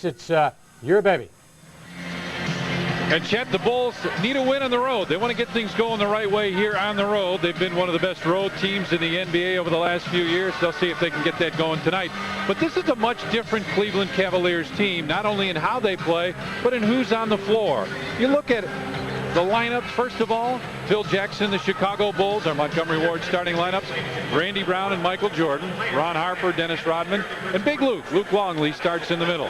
It's your baby. And Chet, the Bulls need a win on the road. They want to get things going the right way here on the road. They've been one of the best road teams in the NBA over the last few years. They'll see if they can get that going tonight. But this is a much different Cleveland Cavaliers team, not only in how they play, but in who's on the floor. You look at the lineups, first of all, Phil Jackson, the Chicago Bulls, our Montgomery Ward starting lineups, Randy Brown and Michael Jordan, Ron Harper, Dennis Rodman, and Big Luke Longley starts in the middle.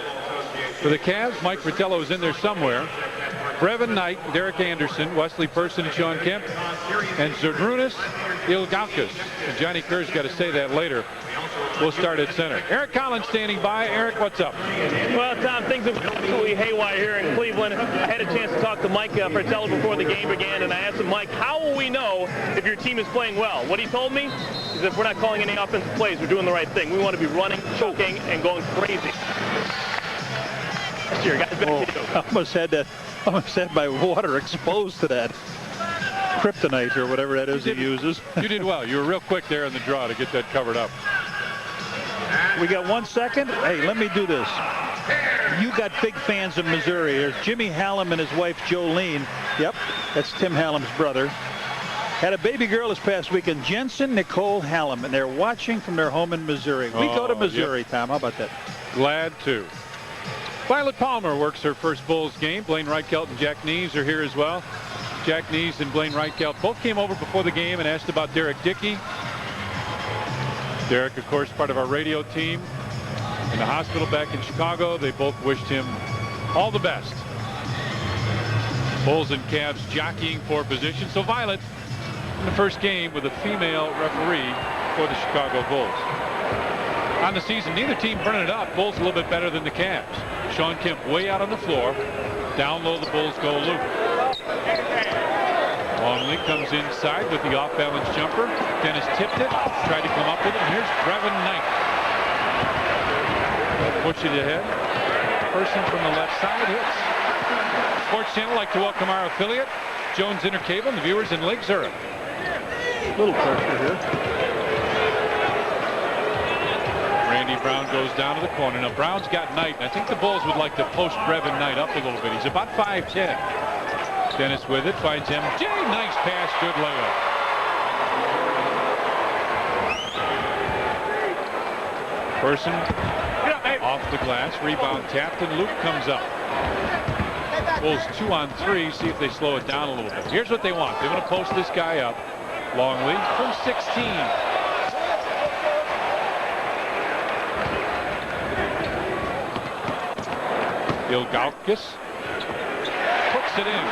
For the Cavs, Mike Fratello is in there somewhere. Brevin Knight, Derek Anderson, Wesley Person, and Sean Kemp, and Zydrunas Ilgauskas. And Johnny Kerr's got to say that later. We'll start at center. Eric Collins standing by. Eric, what's up? Well, Tom, things are absolutely haywire here in Cleveland. I had a chance to talk to Mike Fratello before the game began, and I asked him, Mike, how will we know if your team is playing well? What he told me is if we're not calling any offensive plays, we're doing the right thing. We want to be running, choking, and going crazy. Sure, guys, I almost had my water exposed to that kryptonite or whatever that is he uses. You did well. You were real quick there in the draw to get that covered up. We got 1 second. Hey, let me do this. You got big fans of Missouri. There's Jimmy Hallam and his wife Jolene. Yep, that's Tim Hallam's brother. Had a baby girl this past weekend, Jensen Nicole Hallam, and they're watching from their home in Missouri. We go to Missouri, yep. Tom. How about that? Glad to. Violet Palmer works her first Bulls game. Blaine Reichelt and Jack Nees are here as well. Jack Nees and Blaine Reichelt both came over before the game and asked about Derek Dickey. Derek, of course, part of our radio team in the hospital back in Chicago. They both wished him all the best. Bulls and Cavs jockeying for position. So Violet in the first game with a female referee for the Chicago Bulls. On the season, neither team burning it up. Bulls a little bit better than the Cavs. Sean Kemp way out on the floor. Down low, the Bulls go Luke. Longley comes inside with the off-balance jumper. Dennis tipped it, tried to come up with it. And here's Brevin Knight. Push it ahead. Person from the left side hits. Sports Channel like to welcome our affiliate, Jones Intercable, and the viewers in Lake Zurich. Little pressure here. Randy Brown goes down to the corner. Now Brown's got Knight, and I think the Bulls would like to post Brevin Knight up a little bit. He's about 5'10". Dennis with it, finds MJ. Nice pass, good layup. Person off the glass, rebound tapped, and Luke comes up. Bulls 2 on 3, see if they slow it down a little bit. Here's what they want. They want to post this guy up. Longley from 16. Ilgauskas puts it in.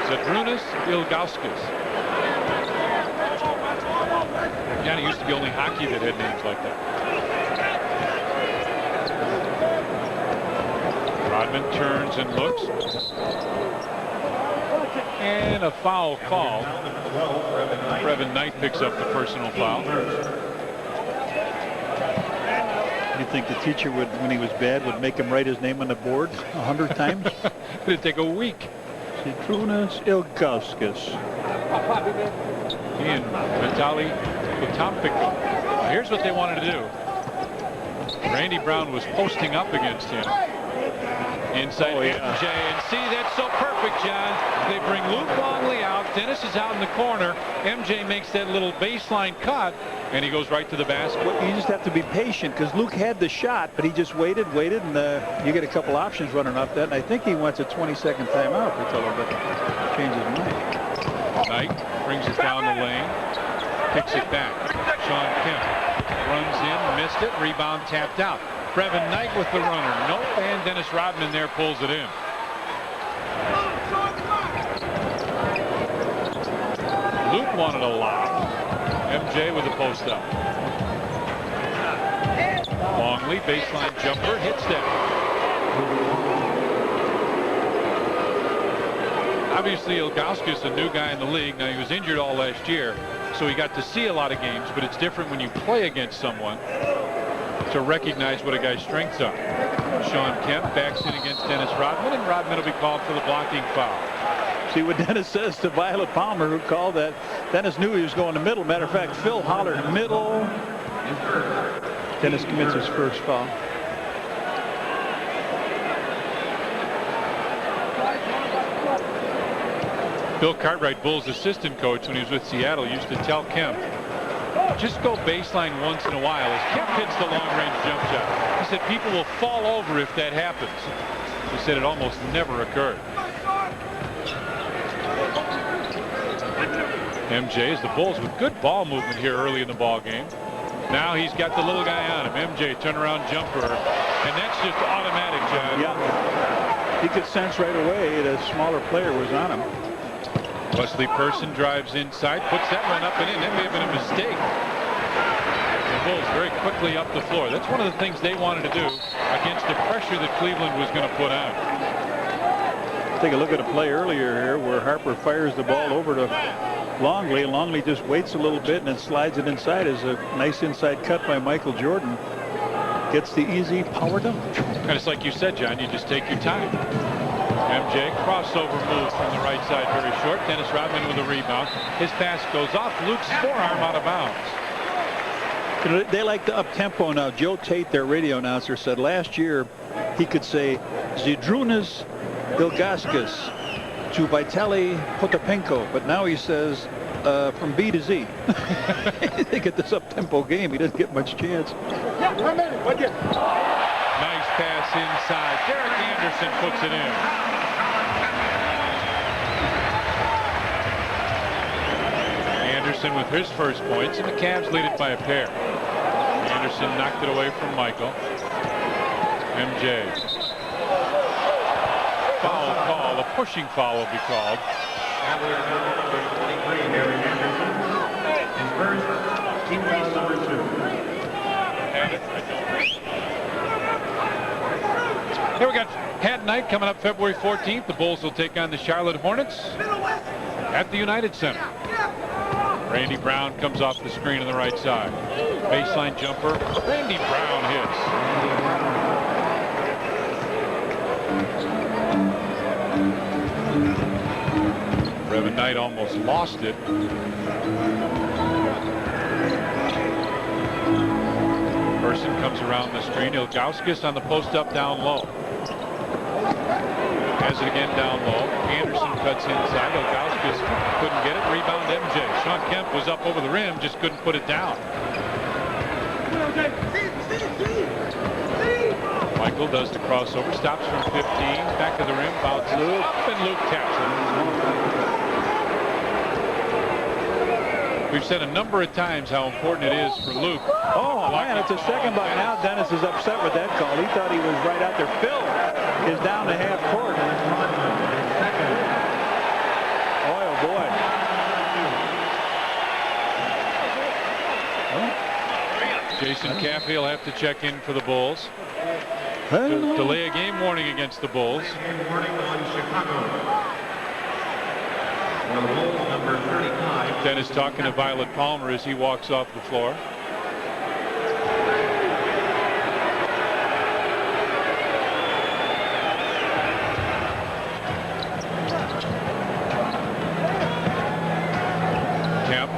Zydrunas Ilgauskas. Yeah, it used to be only hockey that had names like that. Rodman turns and looks. And a foul call. Brevin Knight picks up the personal foul. You think the teacher would, when he was bad, would make him write his name on the board 100 times? It'd take a week. Zydrunas Ilgauskas. He and Vitaly Potampik. Here's what they wanted to do. Randy Brown was posting up against him. Inside MJ, and see, that's so perfect, John. They bring Luke Longley out. Dennis is out in the corner. MJ makes that little baseline cut, and he goes right to the basket. Well, you just have to be patient, because Luke had the shot, but he just waited, and you get a couple options running off that. And I think he wants a 20-second timeout for Tiller, but change his mind. Knight brings it down the lane, picks it back. Sean Kemp runs in, missed it, rebound tapped out. Brevin Knight with the runner. Nope. And Dennis Rodman there pulls it in. Luke wanted a lob. MJ with the post up. Longley, baseline jumper, hits that. Obviously, Ilgauskas, a new guy in the league. Now, he was injured all last year, so he got to see a lot of games, but it's different when you play against someone to recognize what a guy's strengths are. Sean Kemp backs in against Dennis Rodman, and Rodman will be called for the blocking foul. See what Dennis says to Violet Palmer, who called that. Dennis knew he was going to middle. Matter of fact, Phil hollered middle. Dennis commits his first foul. Bill Cartwright, Bulls assistant coach when he was with Seattle, used to tell Kemp, just go baseline once in a while. As Kemp hits the long-range jump shot, he said people will fall over if that happens. He said it almost never occurred. MJ is the Bulls with good ball movement here early in the ball game. Now he's got the little guy on him. MJ turnaround jumper, and that's just automatic, John. Yeah, he could sense right away the smaller player was on him. Wesley Person drives inside, puts that one up and in. That may have been a mistake. The Bulls very quickly up the floor. That's one of the things they wanted to do against the pressure that Cleveland was going to put on. Take a look at a play earlier here where Harper fires the ball over to Longley. Longley just waits a little bit and then slides it inside. As a nice inside cut by Michael Jordan. Gets the easy power dunk. And it's like you said, John, you just take your time. MJ crossover move from the right side, very short. Dennis Rodman with a rebound. His pass goes off Luke's forearm out of bounds. You know, they like the up-tempo now. Joe Tate, their radio announcer, said last year he could say Zydrunas Ilgauskas to Vitaly Potapenko, but now he says from B to Z. I think at this up-tempo game he doesn't get much chance. Nice pass inside. Derek Anderson puts it in. Anderson with his first points, and the Cavs lead it by a pair. Anderson knocked it away from Michael. MJ. Foul call. A pushing foul will be called. Here we got Hat Night coming up February 14th. The Bulls will take on the Charlotte Hornets at the United Center. Randy Brown comes off the screen on the right side. Baseline jumper. Randy Brown hits. Revan Knight almost lost it. Person comes around the screen. Ilgauskas on the post up down low. Has it again down low. Anderson cuts inside. Ilgauskas couldn't get it. Rebound MJ. Sean Kemp was up over the rim, just couldn't put it down. Michael does the crossover, stops from 15, back of the rim, bounces up, and Luke taps it. We've said a number of times how important it is for Luke. Oh, man, it's a second by now. Dennis is upset with that call. He thought he was right out there. Phil is down to half court. Oh, boy. Jason Caffey will have to check in for the Bulls. Delay a game warning against the Bulls. Dennis talking to Violet Palmer as he walks off the floor. Kemp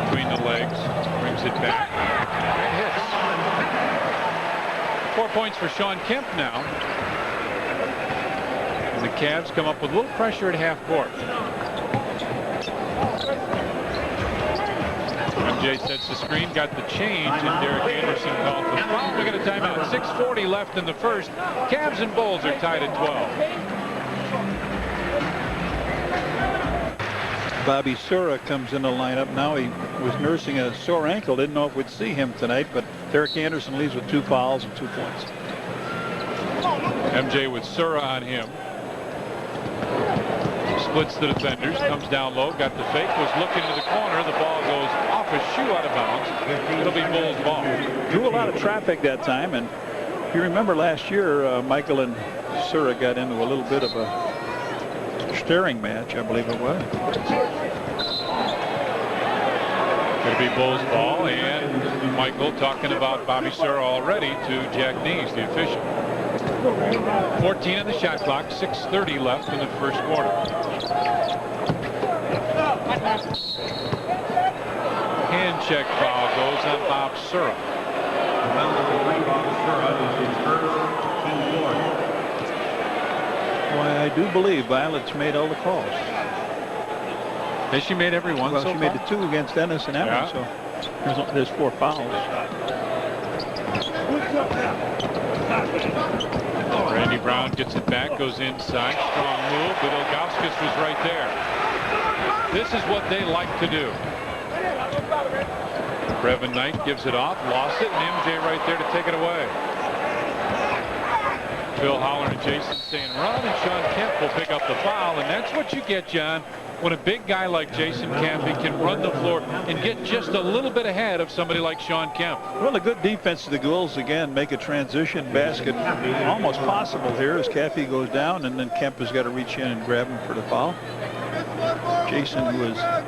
between the legs, brings it back and hits. 4 points for Sean Kemp now. And the Cavs come up with a little pressure at half court. MJ sets the screen, got the change, and Derek Anderson called for the foul. We got a timeout. 6:40 left in the first. Cavs and Bulls are tied at 12. Bobby Sura comes in the lineup now. He was nursing a sore ankle. Didn't know if we'd see him tonight, but Derek Anderson leaves with 2 fouls and 2 points. MJ with Sura on him. Splits the defenders, comes down low, got the fake, was looking to the corner. The ball goes off his shoe out of bounds. It'll be Bulls ball. Drew a lot of traffic that time, and if you remember last year, Michael and Sura got into a little bit of a staring match, I believe it was. It'll be Bulls ball, and Michael talking about Bobby Sura already to Jack Nees, the official. 14 on the shot clock, 6:30 left in the first quarter. Hand check foul goes on Bob Sura. Why, I do believe Violet's made all the calls. Has she made every one? Well, so she made the 2 against Ennis and Evans, so there's 4 fouls. Randy Brown gets it back, goes inside, strong move, but Ilgauskas was right there. This is what they like to do. Brevin Knight gives it off, lost it, and MJ right there to take it away. Phil Holler and Jason saying run, and Sean Kemp will pick up the foul, and that's what you get, John, when a big guy like Jason Campy can run the floor and get just a little bit ahead of somebody like Sean Kemp. Well, a good defense of the Ghouls again, make a transition basket almost possible here as Caffey goes down, and then Kemp has got to reach in and grab him for the foul. Jason, who has, I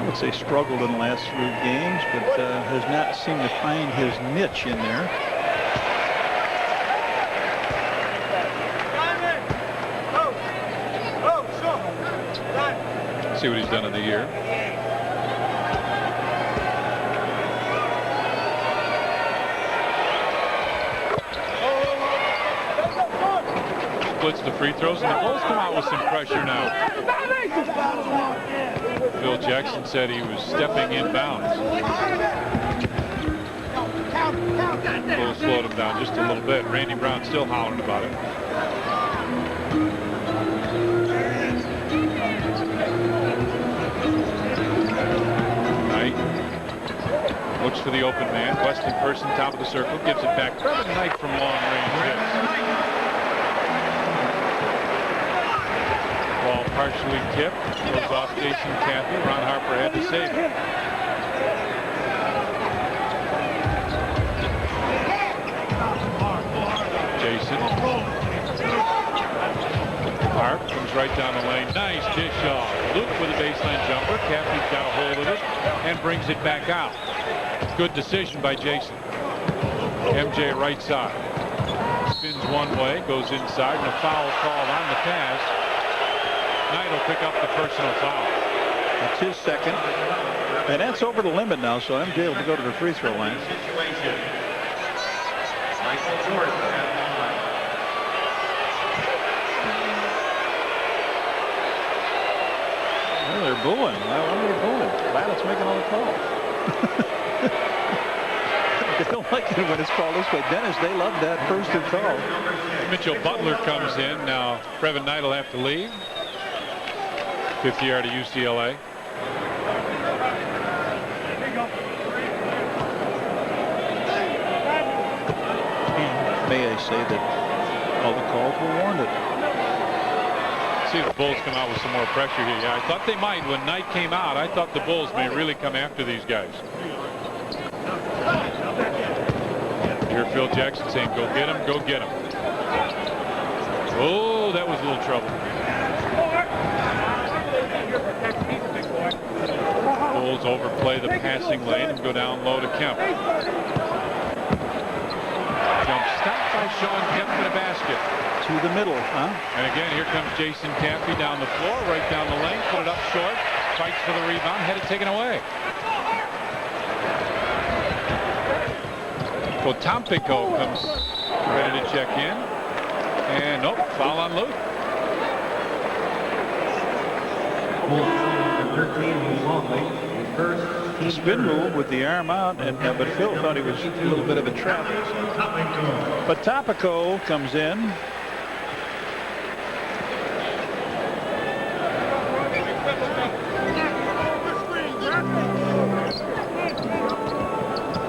would say, struggled in the last few games, but has not seemed to find his niche in there. See what he's done in the year. Splits the free throws, and the Bulls come out with some pressure now. Phil Jackson said he was stepping in bounds. Bulls slowed him down just a little bit. Randy Brown still hollering about it. Looks for the open man. Weston person, top of the circle, gives it back. Brevin Knight from long range hits. Ball partially tipped. Goes off Jason Campy. Ron Harper had to save it. Jason. Harp comes right down the lane. Nice dish off. Luke with a baseline jumper. Campy's got a hold of it and brings it back out. Good decision by Jason. MJ right side. Spins one way, goes inside, and a foul called on the pass. Knight will pick up the personal foul. That's his second. And that's over the limit now, so MJ will go to the free throw line. Well, they're booing. I wonder they're booing. Violet's making all the calls. They don't like it when it's called this way. Dennis, they love that first and call. Mitchell Butler comes in. Now, Brevin Knight will have to leave. 50-yard to UCLA. And may I say that all the calls were warranted. See if the Bulls come out with some more pressure here. Yeah, I thought they might. When Knight came out, I thought the Bulls may really come after these guys. Here Phil Jackson saying, go get him, go get him. Oh, that was a little trouble. Bulls overplay the passing lane and go down low to Kemp. Jump stop by Sean Kemp in a basket. To the middle, huh? And again, here comes Jason Campy down the floor, right down the lane, put it up short, fights for the rebound, had it taken away. Potampico comes ready to check in. And nope, foul on Luke. The spin move with the arm out, and but Phil thought he was a little bit of a trap. Potampico comes in.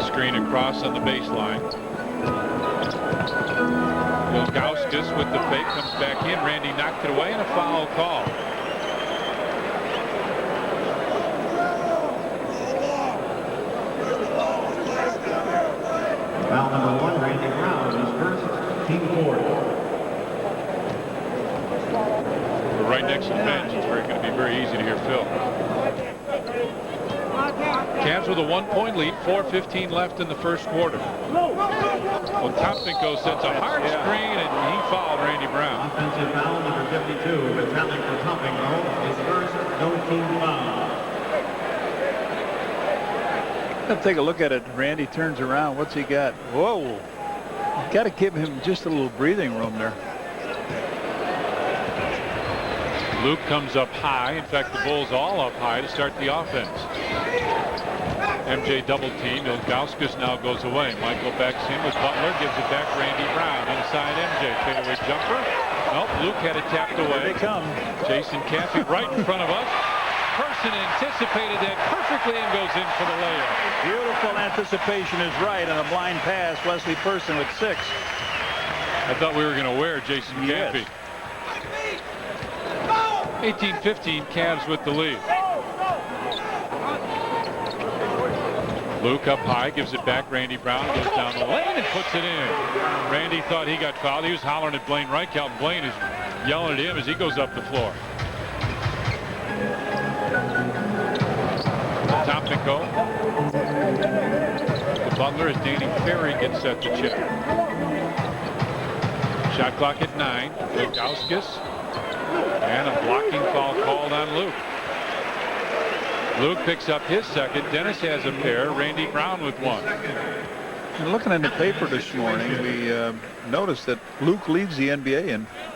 Screen across on the baseline. Ilgauskas with the fake comes back in. Randy knocked it away and a foul call. Foul number 1, Randy Brown, his first, team 4. We're right next to the bench. It's going to be very easy to hear Phil. Cavs with a 1-point lead, 4:15 left in the first quarter. Potampico sets a hard screen, and he fouled Randy Brown. Offensive foul number 52, Vitaly Potampico, his first no-team foul. Let's take a look at it. Randy turns around. What's he got? Whoa. Got to give him just a little breathing room there. Luke comes up high. In fact, the Bulls all up high to start the offense. MJ double team. Ilgauskas now goes away. Michael backs in with Butler. Gives it back Randy Brown. Inside MJ. Fadeaway jumper. Nope. Luke had it tapped away. Here they come. Jason Caffey right in front of us. Person anticipated that perfectly and goes in for the layup. Beautiful anticipation is right on a blind pass. Wesley Person with 6. I thought we were going to wear Jason Caffey. 18-15, Cavs with the lead. Luke up high, gives it back. Randy Brown goes down the lane and puts it in. Randy thought he got fouled. He was hollering at Blaine Reichelt. Blaine is yelling at him as he goes up the floor. Topnico. The Butler as Danny Ferry gets set to check. Shot clock at 9. Ilgauskas. And a blocking foul called on Luke. Luke picks up his second. Dennis has a pair. Randy Brown with 1. And looking in the paper this morning, we noticed that Luke leads the NBA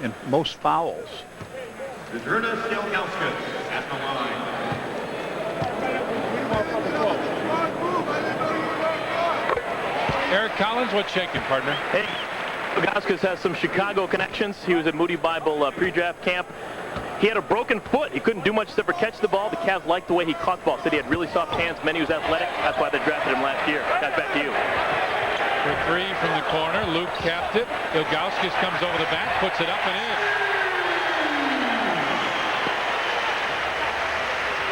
in most fouls. Zydrunas Ilgauskas at the line. Eric Collins, what's shaking, partner? Hey, Ilgauskas has some Chicago connections. He was at Moody Bible pre-draft camp. He had a broken foot. He couldn't do much except for catch the ball. The Cavs liked the way he caught the ball. Said he had really soft hands. He was athletic. That's why they drafted him last year. That's back to you. For 3 from the corner. Luke capped it. Ilgauskas comes over the back, puts it up and in.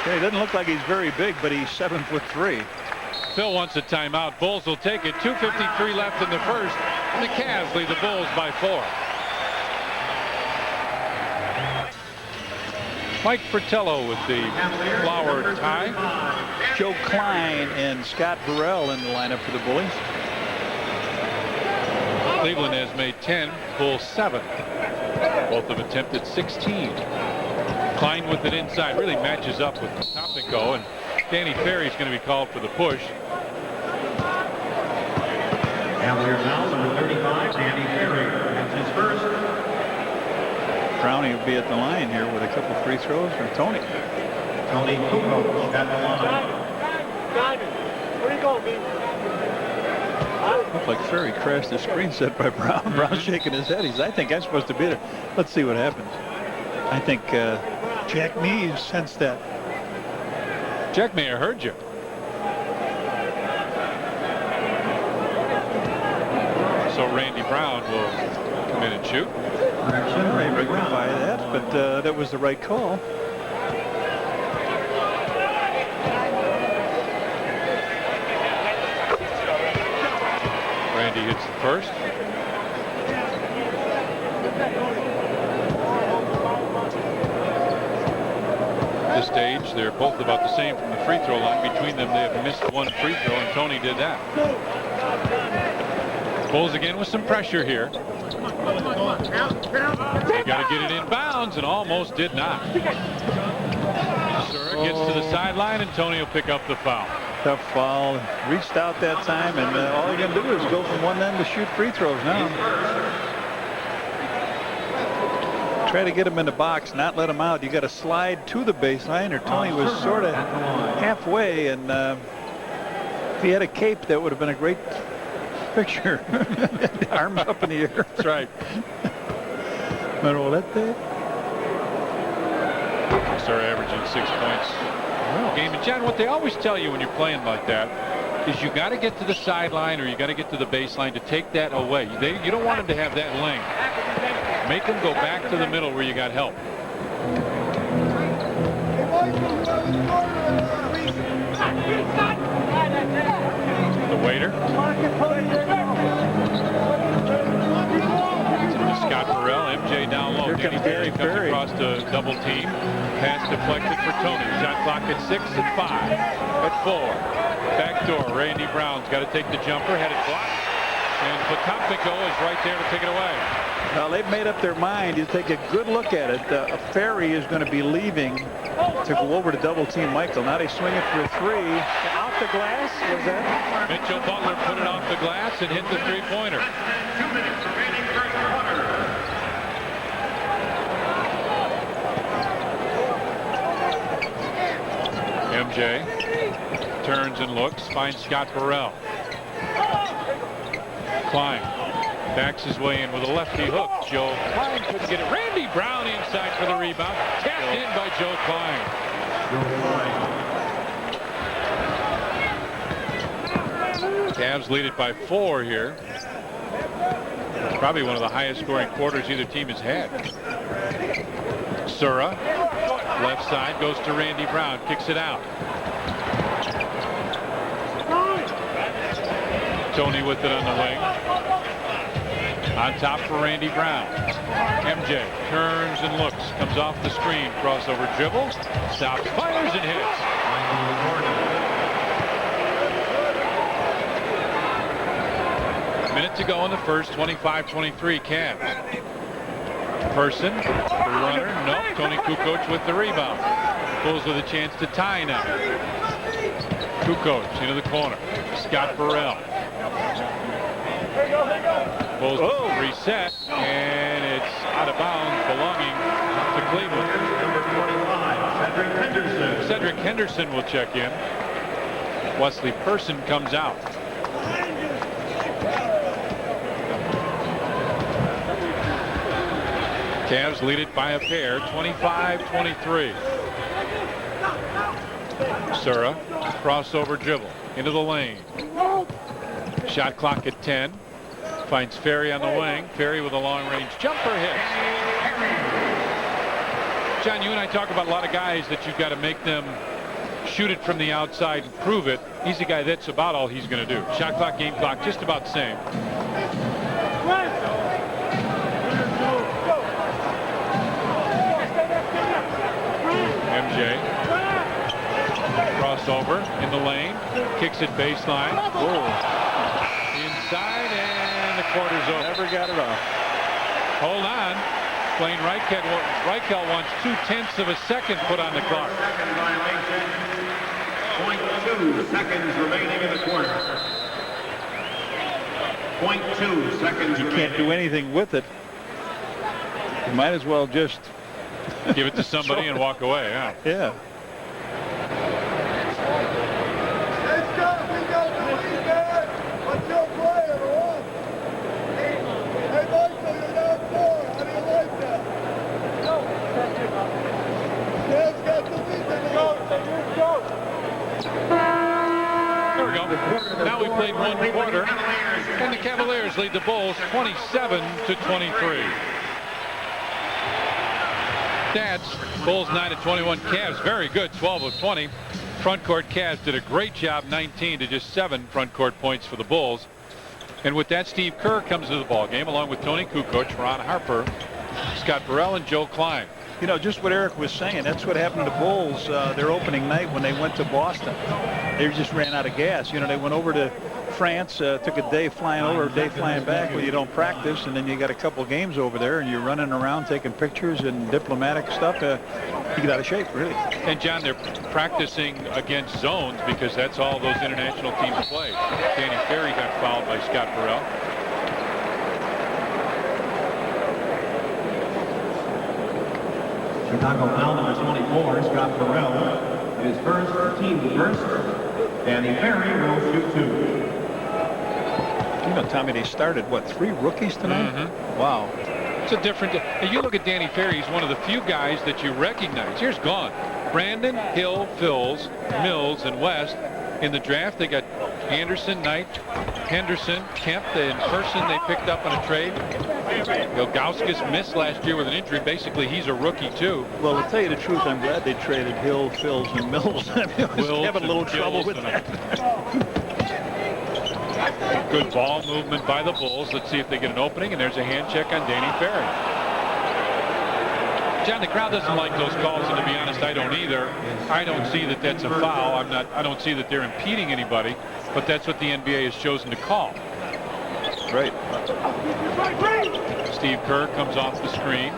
Yeah, he doesn't look like he's very big, but he's 7'3". Phil wants a timeout. Bulls will take it. 2:53 left in the first. And the Cavs lead the Bulls by 4. Mike Fratello with the flower tie. Joe Klein and Scott Burrell in the lineup for the Bullies. Cleveland has made 10, Bulls 7. Both have attempted 16. Klein with it inside really matches up with Topnico, and Danny Ferry's going to be called for the push. Cavaliers now, number 35, Danny Ferry. That's his first. Brownie will be at the line here with a couple free throws from Tony. Tony Kukoc at the line. Where you going, man? Looked like Ferry crashed the screen set by Brown. Brown's shaking his head. I think I'm supposed to be there. Let's see what happens. I think Jack Mees sensed that. Jack may have heard you. So Randy Brown will come in and shoot. They rectify that, but that was the right call. Randy hits the first. At this stage, they're both about the same from the free throw line. Between them, they have missed 1 free throw, and Tony did that. Bulls again with some pressure here. They got to get it in bounds, and almost did not. Sura gets to the sideline, and Tony will pick up the foul. Tough foul. Reached out that time, and all you're going to do is go from one end to shoot free throws now. Try to get him in the box, not let him out. You got to slide to the baseline, or Tony was sort of halfway, and if he had a cape, that would have been a great picture. Arms up in the air. That's right. Marolete. Start averaging 6 points a game. And John, what they always tell you when you're playing like that is you got to get to the sideline or you got to get to the baseline to take that away. You don't want him to have that length. Make him go back to the middle where you got help. The waiter. Scott Burrell, MJ down low. Danny Ferry comes across to double team. Pass deflected for Tony. Shot clock at 6, at 5, at 4. Back door. Randy Brown's got to take the jumper. Had it blocked. And Potampico is right there to take it away. Well, they've made up their mind. You take a good look at it. Ferry is going to be leaving to go over to double team Michael. Now they swing it for 3. Off the glass, was that? Mitchell Butler put it off the glass and hit the three-pointer. 2 minutes remaining first quarter. MJ turns and looks, finds Scott Burrell. Klein backs his way in with a lefty hook. Joe Klein couldn't get it. Randy Brown inside for the rebound. Tapped in by Joe Klein. Cavs lead it by 4 here. Probably one of the highest scoring quarters either team has had. Sura, left side, goes to Randy Brown, kicks it out. Tony with it on the wing. On top for Randy Brown. MJ turns and looks, comes off the screen, crossover dribble, stops, fires and hits. Minute to go in the first, 25-23 Cavs. Person, the runner, nope, Tony Kukoc with the rebound. Bulls with a chance to tie now. Kukoc into the corner. Scott Burrell. Bulls reset, and it's out of bounds, belonging to Cleveland. Number 45, Cedric Henderson. Cedric Henderson will check in. Wesley Person comes out. Cavs lead it by a pair, 25-23. Sura, crossover dribble into the lane. Shot clock at 10. Finds Ferry on the wing. Ferry with a long-range jumper hits. John, you and I talk about a lot of guys that you've got to make them shoot it from the outside and prove it. He's a guy that's about all he's going to do. Shot clock, game clock, just about the same. MJ. Crossover in the lane. Kicks it baseline. Inside and the quarter's over. Never got it off. Hold on. Blaine Reichel wants 0.2 of a second put on the clock. Second violation. 0.2 seconds remaining in the quarter. 0.2 seconds You remaining. can't do anything with it. You might as well just Give it to somebody and walk away. Yeah. Yeah. There we go. Now we played 1 quarter, and the Cavaliers lead the Bulls 27-23. Stats, Bulls 9-21, Cavs very good, 12 of 20. Front court Cavs did a great job, 19 to just 7 front court points for the Bulls. And with that, Steve Kerr comes to the ball game along with Tony Kukoc, Ron Harper, Scott Burrell, and Joe Klein. You know, just what Eric was saying, that's what happened to the Bulls their opening night when they went to Boston. They just ran out of gas. You know, they went over to France, took a day flying over, a day flying back when you don't practice, and then you got a couple games over there and you're running around taking pictures and diplomatic stuff. You get out of shape, really. And John, they're practicing against zones because that's all those international teams play. Danny Ferry got fouled by Scott Burrell. Chicago foul number 24, Scott Burrell. His first, team first. Danny Ferry will shoot 2. You know, Tommy, they started, what, 3 rookies tonight? Mm-hmm. Wow. It's a different. You look at Danny Ferry, he's one of the few guys that you recognize. Here's gone. Brandon, Hill, Phils, Mills, and West. In the draft, they got Anderson, Knight, Henderson, Kemp, in person they picked up on a trade. Ilgauskas missed last year with an injury. Basically, he's a rookie, too. Well, to tell you the truth, I'm glad they traded Hill, Phils, and Mills. I mean, I was having a little trouble with that. Good ball movement by the Bulls. Let's see if they get an opening, and there's a hand check on Danny Ferry. John, the crowd doesn't like those calls, and to be honest, I don't either. I don't see that that's a foul. I don't see that they're impeding anybody, but that's what the NBA has chosen to call. That's right. Steve Kerr comes off the screen.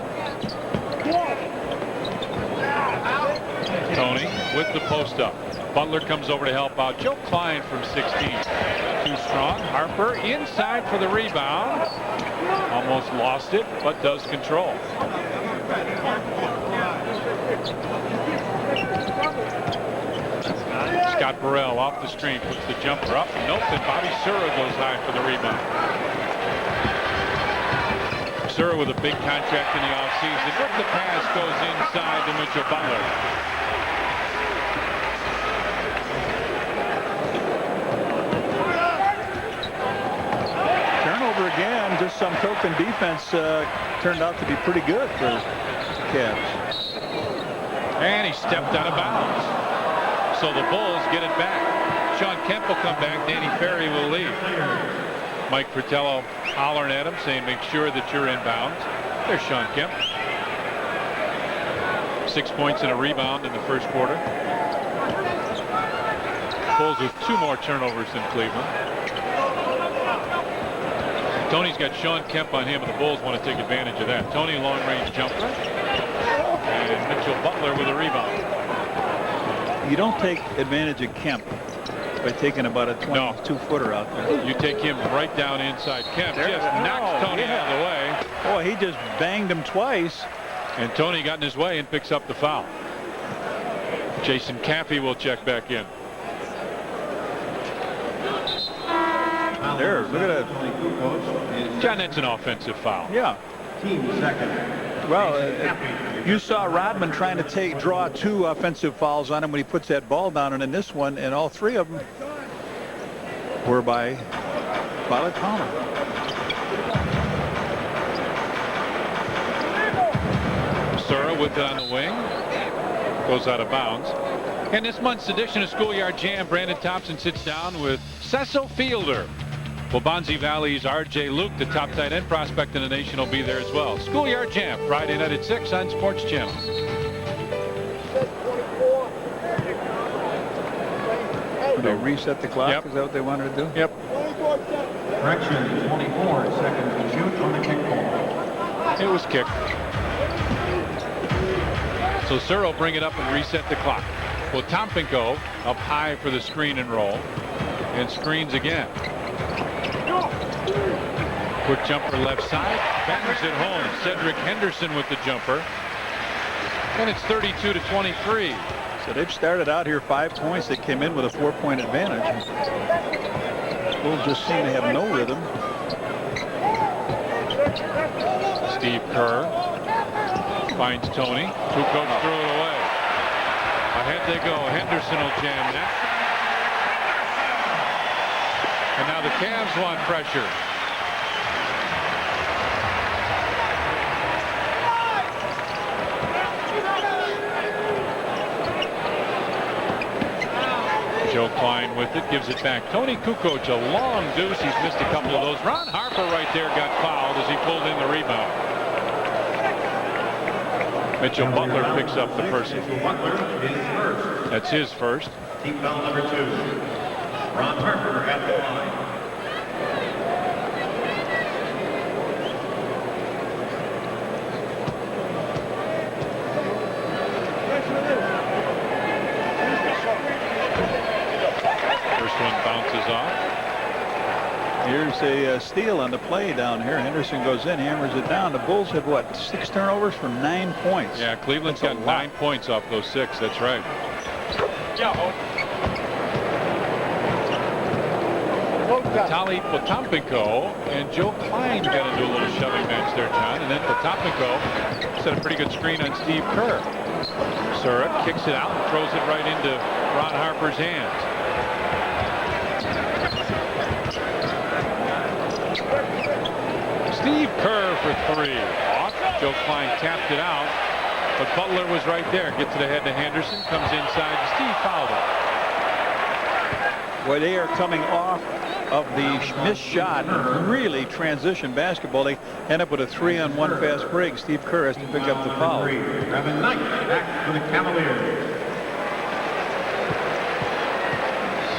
Tony with the post up. Butler comes over to help out. Joe Klein from 16. Too strong. Harper inside for the rebound. Almost lost it, but does control. Scott Burrell off the screen, puts the jumper up. Nope, and Bobby Sura goes high for the rebound. Sura with a big contract in the offseason. With the pass goes inside to Mitchell Butler. Turnover again. Just some token defense turned out to be pretty good for the Cavs. And he stepped out of bounds. So the Bulls get it back. Sean Kemp will come back. Danny Ferry will leave. Mike Fratello hollering at him, saying, make sure that you're inbounds. There's Sean Kemp. 6 points and a rebound in the first quarter. Bulls with 2 more turnovers than Cleveland. Tony's got Sean Kemp on him, and the Bulls want to take advantage of that. Tony, long-range jumper. And Mitchell Butler with a rebound. You don't take advantage of Kemp by taking about a 22-footer out there. You take him right down inside. Kemp just knocks Tony out of the way. Boy, he just banged him twice. And Tony got in his way and picks up the foul. Jason Caffey will check back in. There, look at that. John, that's an offensive foul. Yeah. Team second. Well, you saw Rodman trying to draw 2 offensive fouls on him when he puts that ball down, and in this one, and all 3 of them were by Violet Palmer. Sura with it on the wing. Goes out of bounds. In this month's edition of Schoolyard Jam, Brandon Thompson sits down with Cecil Fielder. Waubonsie Valley's R.J. Luke, the top tight end prospect in the nation, will be there as well. Schoolyard Jam, Friday night at 6 on Sports Channel. They reset the clock? Yep. Is that what they wanted to do? Yep. Correction, 24 seconds to shoot on the kick ball. It was kicked. So Sura will bring it up and reset the clock. Well, Tompinko up high for the screen and roll. And screens again. Quick jumper left side. Bangs it home. Cedric Henderson with the jumper. And it's 32-23. So they've started out here 5 points. They came in with a 4-point advantage. Bulls just seem to have no rhythm. Steve Kerr finds Tony. Kukoc threw it away. Ahead they go. Henderson will jam that. And now the Cavs want pressure. Joe Klein with it, gives it back. Tony Kukoc, a long deuce. He's missed a couple of those. Ron Harper right there got fouled as he pulled in the rebound. Mitchell Butler picks up the personal. Butler is first. That's his first. Team foul number 2. Ron Harper at the line. First one bounces off. Here's a steal on the play down here. Henderson goes in, hammers it down. The Bulls have, what, 6 turnovers for 9 points? Yeah, Cleveland's That's got a lot. 9 points off those 6. That's right. Vitaly Potapenko and Joe Klein got into a little shoving match there, John. And then Potapenko set a pretty good screen on Steve Kerr. Sura kicks it out and throws it right into Ron Harper's hands. Steve Kerr for 3. Off. Joe Klein tapped it out, but Butler was right there. Gets it ahead to Henderson. Comes inside. Steve fouled him. Well, they are coming off of the missed shot, really transition basketball. They end up with a 3-on-1 fast break. Steve Kerr has to pick up the foul. Revan Knight back for the Cavaliers.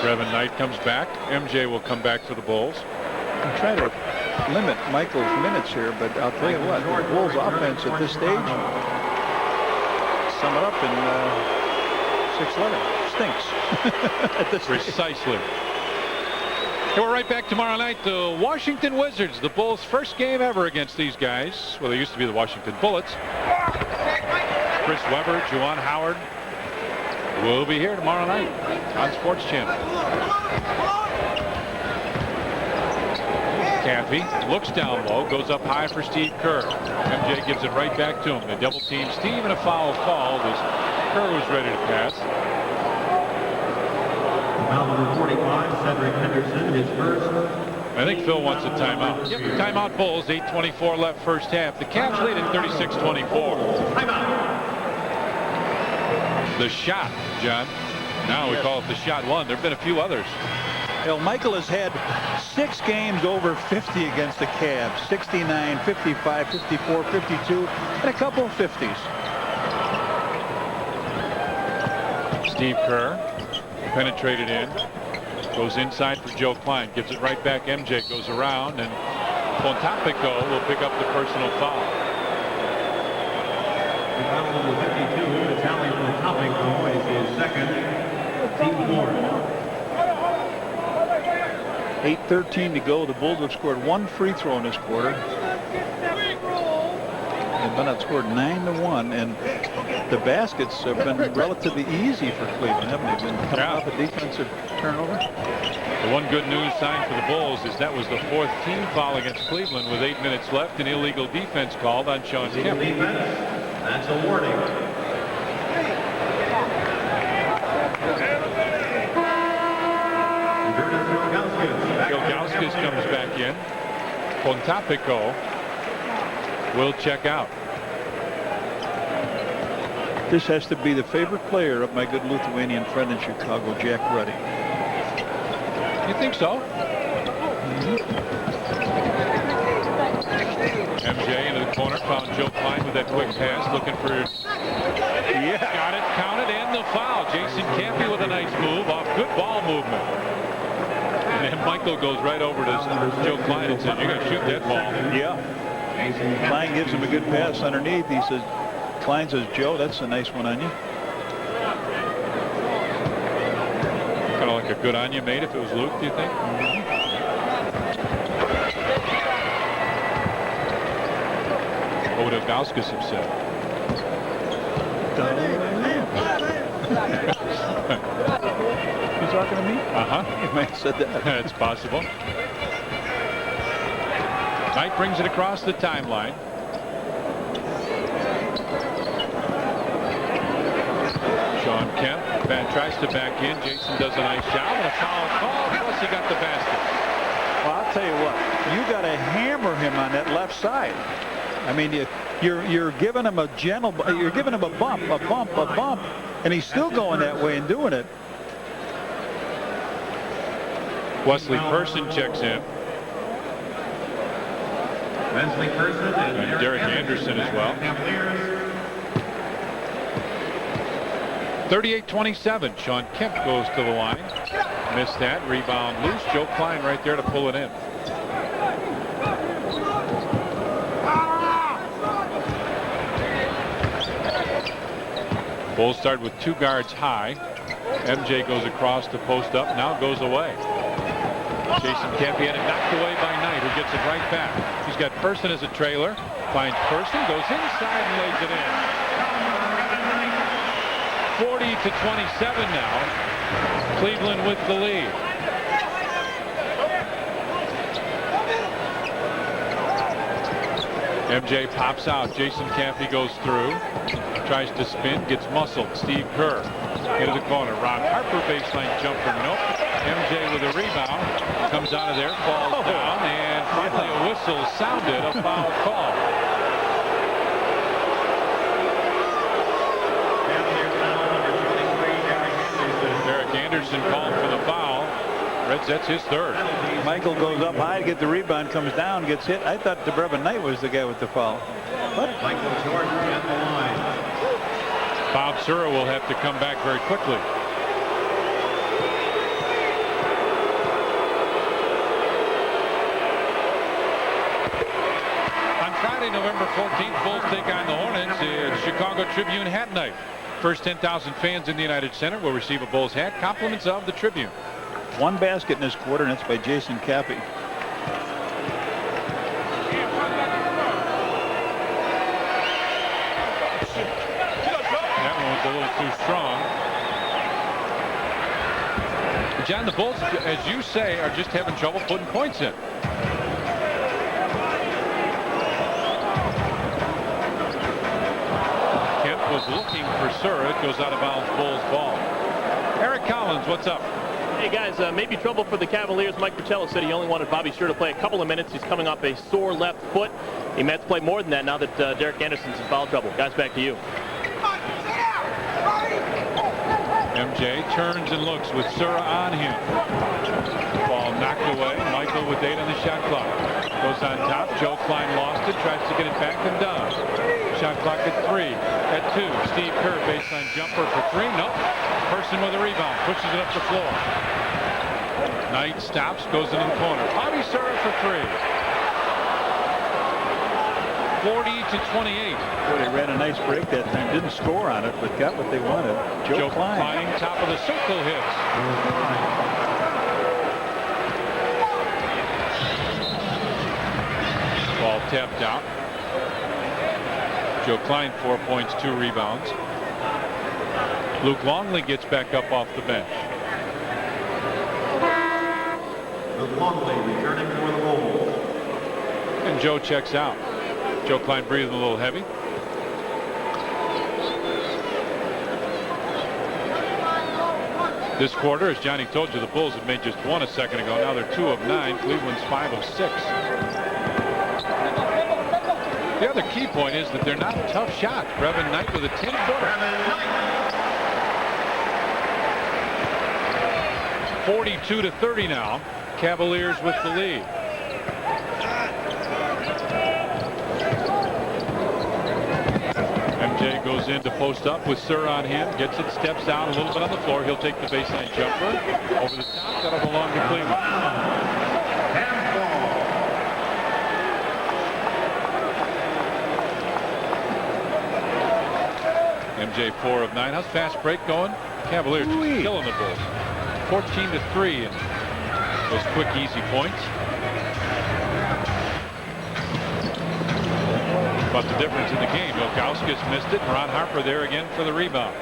Revan Knight comes back. MJ will come back for the Bulls. Try to limit Michael's minutes here, but I'll tell you what, the Bulls offense at this stage, sum it up in 6 letters, stinks. At this Precisely. And we're right back tomorrow night. The Washington Wizards, the Bulls' first game ever against these guys. Well, they used to be the Washington Bullets. Chris Webber, Juwan Howard will be here tomorrow night on Sports Channel. Caffey looks down low, goes up high for Steve Kerr. MJ gives it right back to him. They double team Steve and a foul called as Kerr was ready to pass. Foul number 45, Cedric Henderson, his first. I think Phil wants a timeout. Yep, timeout Bulls, 8:24 left first half. The Cavs lead at 36-24. Timeout. The shot, John. Now we call it the shot one. There have been a few others. Well, Michael has had 6 games over 50 against the Cavs. 69, 55, 54, 52, and a couple of 50s. Steve Kerr penetrated in. Goes inside for Joe Klein. Gives it right back. MJ goes around, and Pontapico will pick up the personal foul. Foul number 52, Vitaly Pontapico is his second. Team 4. 8:13 to go. The Bulls have scored 1 free throw in this quarter. They've been outscored 9-1, and the baskets have been relatively easy for Cleveland, haven't they? Been coming off a defensive turnover. The one good news sign for the Bulls is that was the 4th team foul against Cleveland with 8 minutes left. An illegal defense called on Sean Kemp. That's a warning. Ilgauskas comes back in. Pontapico will check out. This has to be the favorite player of my good Lithuanian friend in Chicago, Jack Ruddy. You think so? MJ into the corner, found Joe Klein with that quick pass, looking for. Yeah. Got it, counted, and the foul. Jason Campy with a nice move off good ball movement. And then Michael goes right over to Joe Klein and says, "You're going to shoot that ball." Yeah. Klein gives him a good pass underneath. He says, Klein says, "Joe, that's a nice one on you." Kind of like a good on you made if it was Luke, do you think? What would Ilgauskas have said? You talking to me? Uh-huh. You might have said that. It's possible. Knight brings it across the timeline. Sean Kemp tries to back in. Jason does a nice job and a foul call. Plus he got the basket. Well, I'll tell you what. You got to hammer him on that left side. I mean, you're giving him a gentle. You're giving him a bump, and he's still going that way and doing it. Wesley Person checks in. Wesley Person And Derek Anderson as well. 38-27. Sean Kemp goes to the line. Missed that. Rebound loose. Joe Klein right there to pull it in. Bulls start with 2 guards high. MJ goes across to post up. Now goes away. Jason Campy had it knocked away by Knight, who gets it right back. He's got Person as a trailer. Finds Person, goes inside and lays it in. 40-27 now. Cleveland with the lead. MJ pops out. Jason Campy goes through. Tries to spin, gets muscled. Steve Kerr into the corner. Ron Harper baseline jumper. Nope. MJ with a rebound. Comes out of there, falls down, and finally a whistle sounded. A foul call. Derek Anderson called for the foul. Reds, that's his 3rd. Michael goes up high to get the rebound, comes down, gets hit. I thought DeBrevin Knight was the guy with the foul. What? Michael Jordan at the line. Bob Sura will have to come back very quickly. Friday, November 14th, Bulls take on the Hornets. It's Chicago Tribune Hat Night. First 10,000 fans in the United Center will receive a Bulls hat. Compliments of the Tribune. One basket in this quarter, and it's by Jason Cappy. That one was a little too strong. John, the Bulls, as you say, are just having trouble putting points in. Kemp was looking for Sir. It goes out of bounds. Bulls ball. Eric Collins, what's up? Hey guys, maybe trouble for the Cavaliers. Mike Pacello said he only wanted Bobby Sure to play a couple of minutes. He's coming off a sore left foot. He may have to play more than that now that Derek Anderson's in foul trouble. Guys, back to you. MJ turns and looks with Sura on him. Ball knocked away. Michael with 8 on the shot clock. Goes on top. Joe Klein lost it. Tries to get it back and does. Shot clock at 3. At 2. Steve Kerr baseline jumper for 3. Nope. Person with a rebound. Pushes it up the floor. Knight stops. Goes into the corner. Bobby Sura for 3. 40-28. Boy, they ran a nice break that time. Didn't score on it, but got what they wanted. Joe Klein. Top of the circle hits. Ball tapped out. Joe Klein 4 points, 2 rebounds. Luke Longley gets back up off the bench. Luke Longley returning for the Bulls. And Joe checks out. Joe Klein breathing a little heavy. This quarter, as Johnny told you, the Bulls had made just 1 a second ago. Now they're 2 of 9. Cleveland's 5 of 6. The other key point is that they're not tough shots. Brevin Knight with a 10-footer. 42-30 now. Cavaliers with the lead. MJ goes in to post up with Sir on him. Gets it, steps down a little bit on the floor. He'll take the baseline jumper. Over the top. That'll belong to Cleveland. MJ 4 of 9. How's fast break going? Cavaliers just killing the Bulls. 14-3 and those quick, easy points. But the difference in the game, Ilgauskas missed it, and Ron Harper there again for the rebound.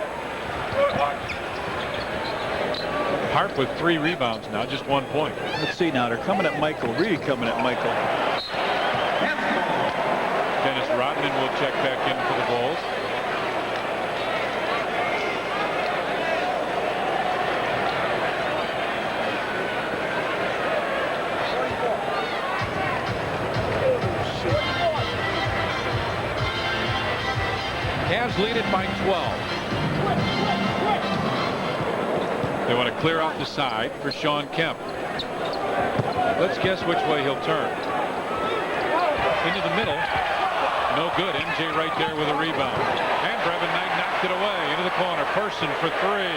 Harp with 3 rebounds now, just 1 point. Let's see now, they're coming at Michael. Really coming at Michael. Dennis Rodman will check back in for the Bulls. Cavs lead it by 12. They want to clear out the side for Sean Kemp. Let's guess which way he'll turn. Into the middle. No good. MJ right there with a rebound. And Brevin Knight knocked it away into the corner. Person for 3.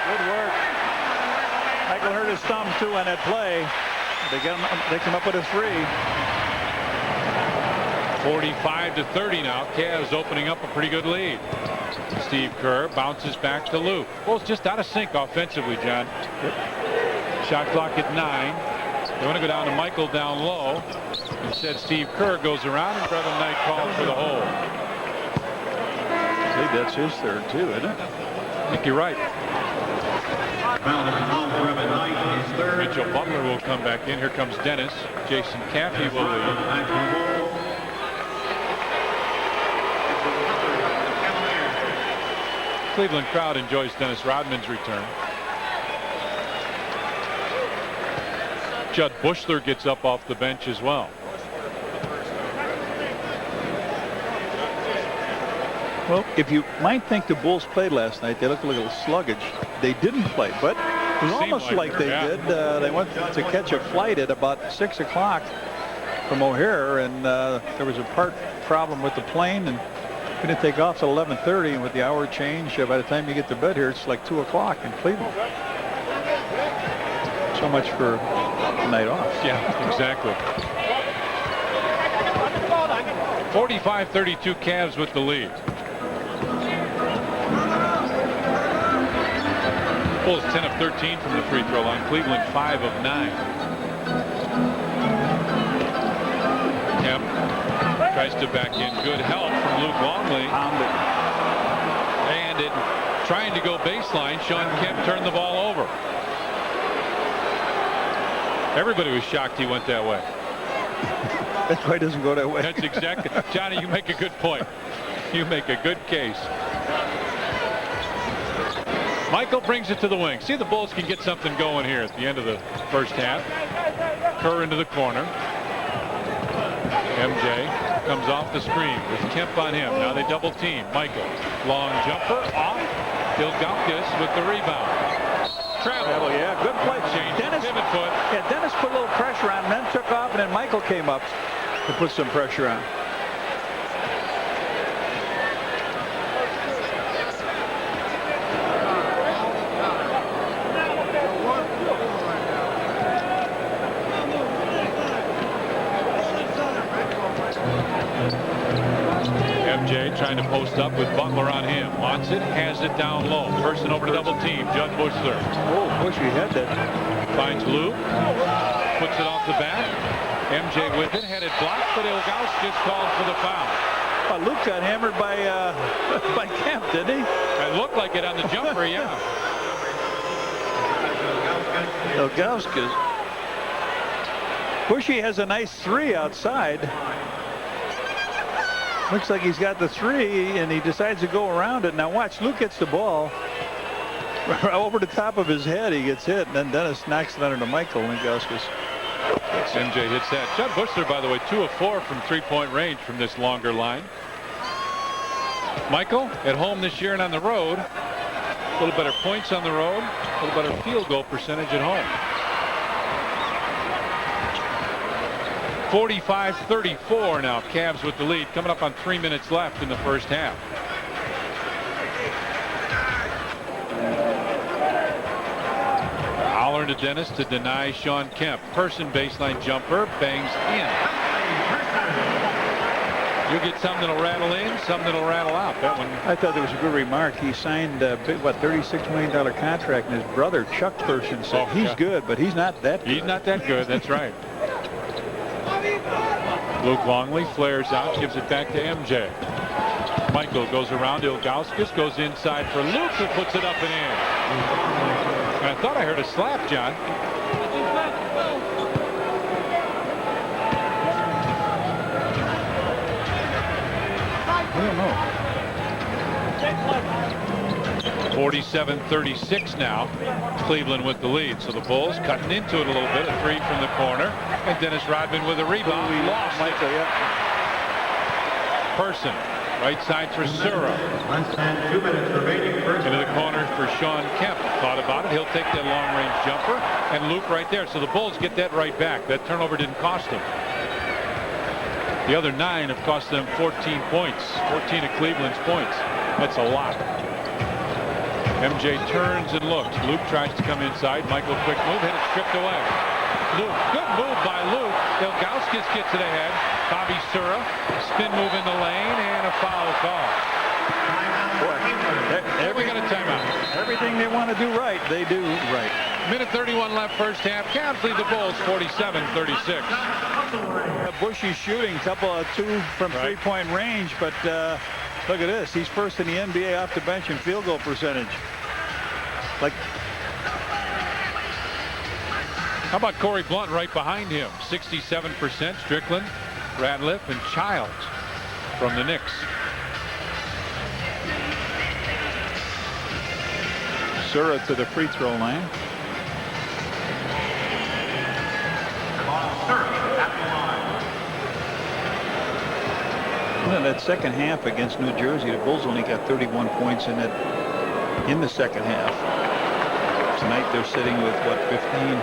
Good work. Michael hurt his thumb too on that play. They come up with a 3. 45-30 now. Cavs opening up a pretty good lead. Steve Kerr bounces back to Luke. Bulls just out of sync offensively, John. Yep. Shot clock at 9. They want to go down to Michael down low. Instead, Steve Kerr goes around and Brevin Knight calls for the hold. I think that's his third too, isn't it? I think you're right. Mitchell Butler will come back in. Here comes Dennis. Jason Caffey will lead. Cleveland crowd enjoys Dennis Rodman's return. Judd Bushler gets up off the bench as well. Well, if you might think the Bulls played last night, they looked a little sluggish. They didn't play, but it was almost like they did. They went to catch a flight at about 6 o'clock from O'Hare, and there was a part problem with the plane, and we didn't take off till 11:30, and with the hour change, by the time you get to bed here, it's like 2 o'clock in Cleveland. So much for the night off. Yeah, exactly. 45-32 Cavs with the lead. Bulls 10 of 13 from the free throw line. Cleveland 5 of 9. Kemp tries to back in. Good help from Luke Longley. And it trying to go baseline. Sean Kemp turned the ball over. Everybody was shocked he went that way. That's why it doesn't go that way. That's exactly. Johnny, you make a good point. You make a good case. Michael brings it to the wing. See, the Bulls can get something going here at the end of the first half. Kerr into the corner. MJ comes off the screen with Kemp on him. Now they double team. Michael. Long jumper off. Ilgauskas with the rebound. Travel. Yeah, good play. Dennis, pivot foot. Yeah, Dennis put a little pressure on, then took off, and then Michael came up to put some pressure on. MJ trying to post up with Butler on him. Wants it, has it down low. Person over to double team. Judd Bushler. Oh, Bushy had that. Finds Luke. Puts it off the back. MJ with it. Had it blocked, but Ilgauskas called for the foul. Well, Luke got hammered by by Kemp, didn't he? It looked like it on the jumper, yeah. Ilgauskas. Bushy has a nice three outside. Looks like he's got the three, and he decides to go around it. Now watch, Luke gets the ball. Over the top of his head, he gets hit, and then Dennis knocks it under to Michael Ilgauskas. MJ hits that. Judd Bushler, by the way, 2 of 4 from three-point range from this longer line. Michael at home this year and on the road. A little better points on the road. A little better field goal percentage at home. 45-34 now. Cavs with the lead. Coming up on 3 minutes left in the first half. Holler to Dennis to deny Sean Kemp. Person baseline jumper. Bangs in. You'll get some that'll rattle in, some that'll rattle out. That one. I thought there was a good remark. He signed a big, $36 million contract, and his brother Chuck Person said he's good, but he's not that good. He's not that good. That's right. Luke Longley flares out, gives it back to MJ. Michael goes around. Ilgauskas goes inside for Luke, who puts it up and in. And I thought I heard a slap, John. I don't know. 47-36 now. Cleveland with the lead. So the Bulls cutting into it a little bit. A three from the corner. And Dennis Rodman with a rebound. He lost Michael, yeah. Person. Right side for Sura. Less than 2 minutes remaining. Into the corner for Sean Kemp. Thought about it. He'll take that long-range jumper. And Luke right there. So the Bulls get that right back. That turnover didn't cost them. The other 9 have cost them 14 points. 14 of Cleveland's points. That's a lot. MJ turns and looks. Luke tries to come inside. Michael, quick move. Hit it stripped away. Luke, good move by Luke. Ilgauskas gets it ahead. Bobby Sura, spin move in the lane, and a foul call. We got a timeout. Everything they want to do right, they do right. Minute 31 left first half. Cavs lead the Bulls 47-36. Bushy shooting, couple of 2 from three-point range, but look at this. He's first in the NBA off the bench in field goal percentage. Like, how about Corey Blunt right behind him? 67%. Strickland, Ratliff, and Childs from the Knicks. Sura to the free throw line. In that second half against New Jersey, the Bulls only got 31 points in it in the second half. Tonight they're sitting with what, 15?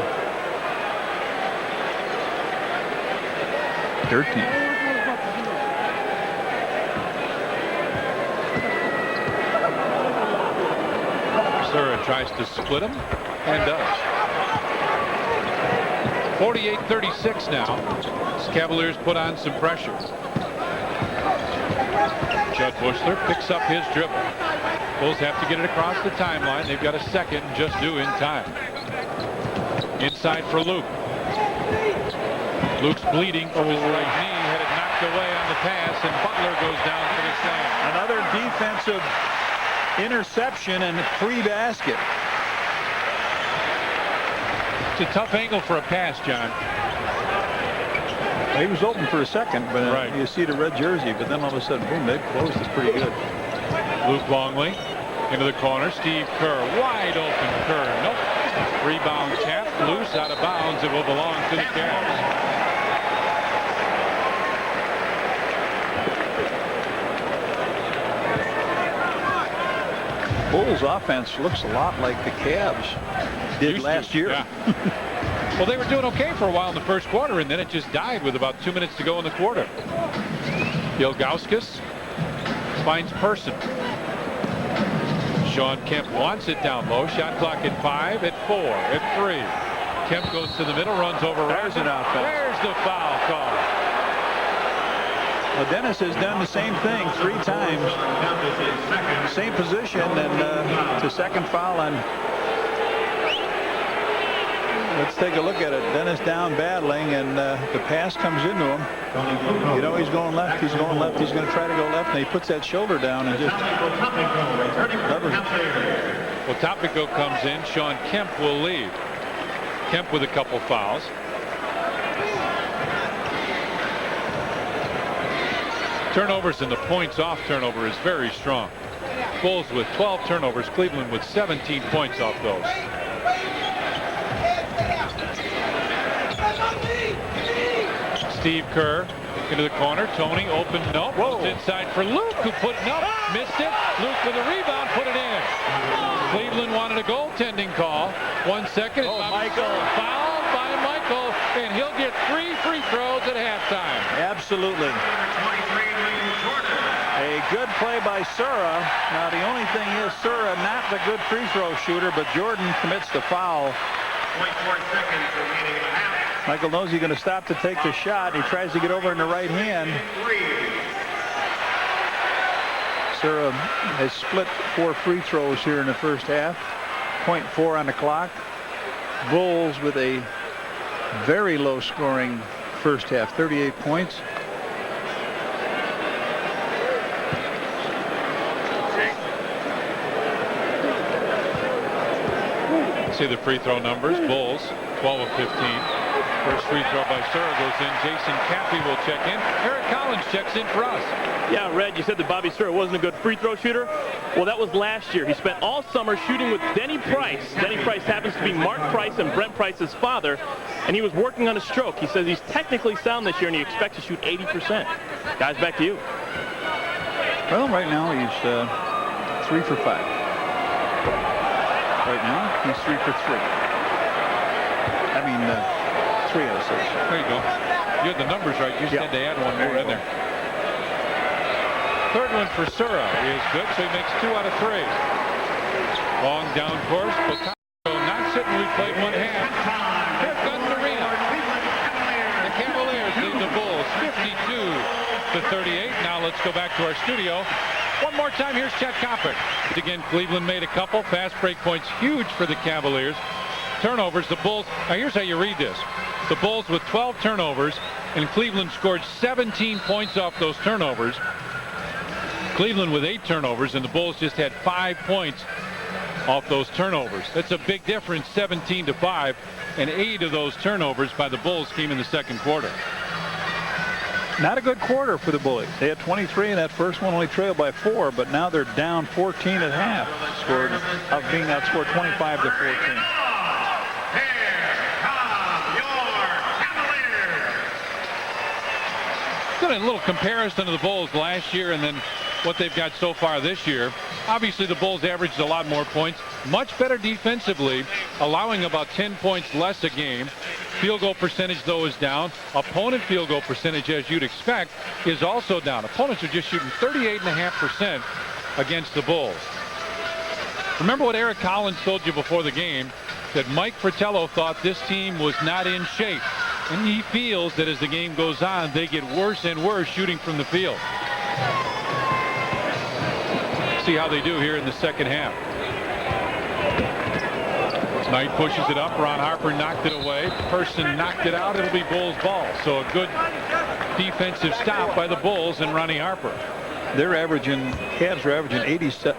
13. Sura tries to split him and does. 48-36 now. Cavaliers put on some pressure. Judd Bushler picks up his dribble. Bulls have to get it across the timeline. They've got a second just due in time. Inside for Luke. Luke's bleeding from his right knee. Had it knocked away on the pass, and Butler goes down for the slam. Another defensive interception and free basket. It's a tough angle for a pass, John. He was open for a second, but right. You see the red jersey, but then all of a sudden, boom, they closed. It's pretty good. Luke Longley into the corner. Steve Kerr, wide open. Kerr, nope. Rebound tap, loose, out of bounds. It will belong to the Cavs. Bulls offense looks a lot like the Cavs did last year. Yeah. Well, they were doing okay for a while in the first quarter, and then it just died with about 2 minutes to go in the quarter. Ilgauskas finds Person. Sean Kemp wants it down low. Shot clock at 5, at 4, at 3. Kemp goes to the middle, runs over. There's an offense. There's the foul call. Well, Dennis has done the same thing 3 times. Same position, and it's a second foul on. Let's take a look at it. Dennis down battling, and the pass comes into him. You know he's going left. He's going left. He's going to try to go left, and he puts that shoulder down and just. Well, Topico comes in. Sean Kemp will leave. Kemp with a couple fouls. Turnovers and the points off turnover is very strong. Bulls with 12 turnovers. Cleveland with 17 points off those. Steve Kerr into the corner. Tony open. Nope. Whoa. Inside for Luke, who put it up. Missed it. Luke with a rebound. Put it in. Cleveland wanted a goaltending call. 1 second. Oh, Michael. Fouled by Michael, and he'll get 3 free throws at halftime. Absolutely. A good play by Sura. Now the only thing is Sura not the good free throw shooter, but Jordan commits the foul. 0.4 seconds remaining in the half. Michael knows he's going to stop to take the shot. He tries to get over in the right hand. Sura has split 4 free throws here in the first half. 0.4 on the clock. Bulls with a very low scoring first half, 38 points. See the free throw numbers. Bulls 12 of 15. First free throw by Sura goes in. Jason Caffey will check in. Eric Collins checks in for us. Yeah, Red, you said that Bobby Sura wasn't a good free throw shooter. Well, that was last year. He spent all summer shooting with Denny Price. Denny Price happens to be Mark Price and Brent Price's father, and he was working on a stroke. He says he's technically sound this year, and he expects to shoot 80%. Guys, back to you. Well, right now he's 3 for 5. Right now, he's 3 for 3. I mean, 3 out of 6. There you go. You had the numbers right. You just had to add one more in there. Third one for Sura is good, so he makes 2 out of 3. Long down course, but not sitting. We played 1 half. Here comes the arena. The Cavaliers lead the Bulls 52-38. Now let's go back to our studio. One more time, here's Chet Coppock. Again, Cleveland made a couple. Fast break points, huge for the Cavaliers. Turnovers, the Bulls. Now, here's how you read this. The Bulls with 12 turnovers, and Cleveland scored 17 points off those turnovers. Cleveland with 8 turnovers, and the Bulls just had 5 points off those turnovers. That's a big difference, 17-5, and 8 of those turnovers by the Bulls came in the second quarter. Not a good quarter for the Bullies. They had 23 in that first one, only trailed by 4, but now they're down 14 at half. Scored of being outscored 25-14. Did a little comparison of the Bulls last year and then what they've got so far this year. Obviously, the Bulls averaged a lot more points, much better defensively, allowing about 10 points less a game. Field goal percentage, though, is down. Opponent field goal percentage, as you'd expect, is also down. Opponents are just shooting 38.5% against the Bulls. Remember what Eric Collins told you before the game, that Mike Fratello thought this team was not in shape. And he feels that as the game goes on, they get worse and worse shooting from the field. see how they do here in the second half. Knight pushes it up. Ron Harper knocked it away. Person knocked it out. It'll be Bulls ball. So a good defensive stop by the Bulls and Ronnie Harper. Cavs are averaging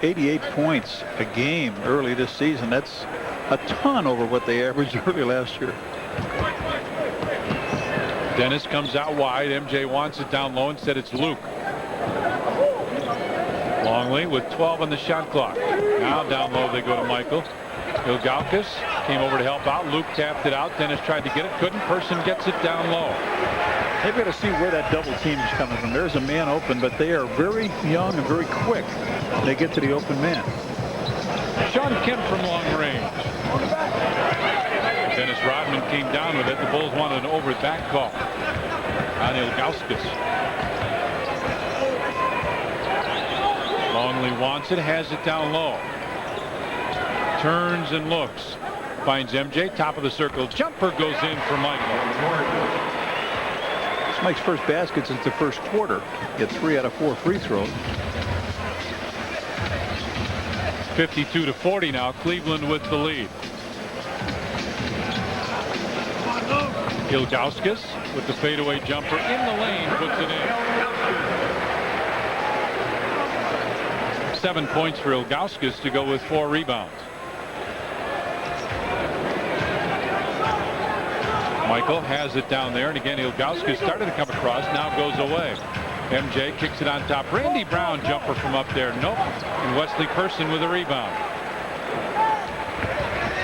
88 points a game early this season. That's a ton over what they averaged early last year. Dennis comes out wide. MJ wants it down low. Instead it's Luke. Longley with 12 on the shot clock. Now down low they go to Michael. Ilgauskas came over to help out. Luke tapped it out. Dennis tried to get it. Couldn't. Person gets it down low. They've got to see where that double team is coming from. There's a man open, but they are very young and very quick when they get to the open man. Sean Kemp from long range. Dennis Rodman came down with it. The Bulls wanted an over back call on Ilgauskas. Longley wants it. Has it down low. Turns and looks. Finds MJ. Top of the circle. Jumper goes in for Michael. It's Mike's first basket since the first quarter. Get 3 out of 4 free throws. 52-40 now. Cleveland with the lead. Ilgauskas with the fadeaway jumper in the lane. Puts it in. 7 points for Ilgauskas to go with 4 rebounds. Michael has it down there, and again Ilgauskas started to come across, now goes away. MJ kicks it on top. Randy Brown jumper from up there. Nope. And Wesley Person with a rebound.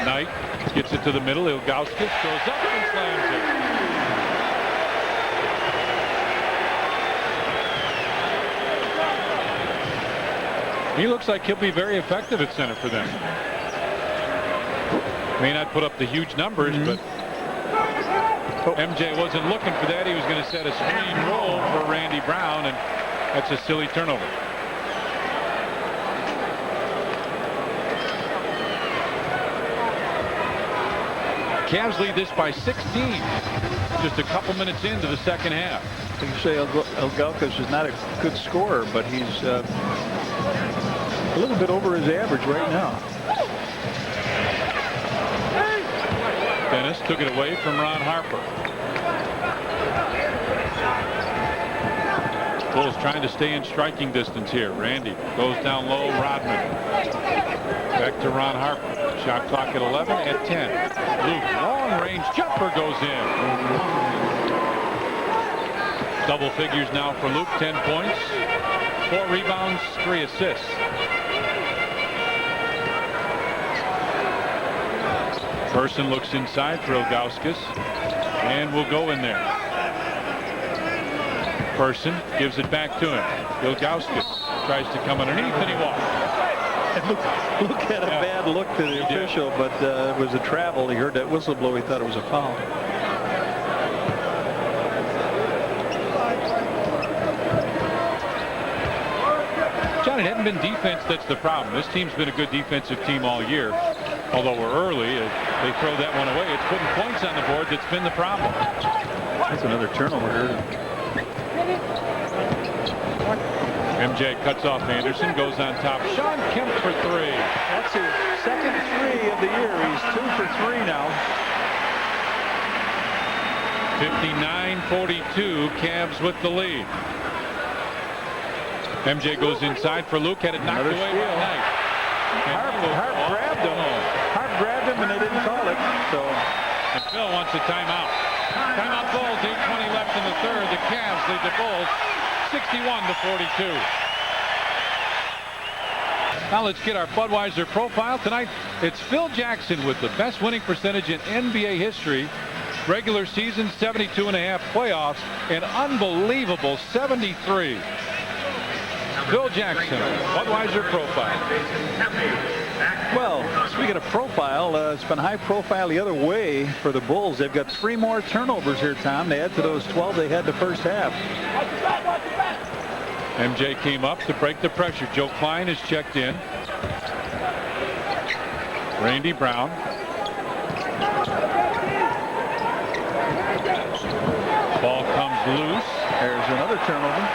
Knight gets it to the middle. Ilgauskas goes up and slams it. He looks like he'll be very effective at center for them. May not put up the huge numbers, but MJ wasn't looking for that. He was going to set a screen roll for Randy Brown, and that's a silly turnover. Cavs lead this by 16. Just a couple minutes into the second half. You say Ilgauskas is not a good scorer, but he's a little bit over his average right now. Dennis took it away from Ron Harper. Bulls trying to stay in striking distance here. Randy goes down low. Rodman. Back to Ron Harper. Shot clock at 11 at 10. Luke, long range jumper goes in. Double figures now for Luke. 10 points, 4 rebounds, 3 assists. Person looks inside for Ilgauskas and will go in there. Person gives it back to him. Ilgauskas tries to come underneath and he walks. Luke had a bad look to the official, but it was a travel. He heard that whistle blow. He thought it was a foul. John, it hasn't been defense that's the problem. This team's been a good defensive team all year. Although we're early, they throw that one away. It's putting points on the board that's been the problem. That's another turnover here. MJ cuts off Anderson, goes on top. Sean Kemp for 3. That's his second 3 of the year. He's 2 for 3 now. 59-42, Cavs with the lead. MJ goes inside for Luke, had it knocked away by Knight. Harp grabbed him. Harp grabbed him and they didn't call it. So. And Phil wants a timeout. Timeout Bulls, 8:20 left in the third. The Cavs lead the Bulls 61-42. Now let's get our Budweiser profile. Tonight, it's Phil Jackson with the best winning percentage in NBA history. Regular season, 72.5 playoffs, an unbelievable 73. Phil Jackson, Budweiser profile. Well, speaking of profile, it's been high profile the other way for the Bulls. They've got 3 more turnovers here, Tom. They add to those 12 they had the first half. MJ came up to break the pressure. Joe Klein is checked in. Randy Brown. Ball comes loose. There's another turnover.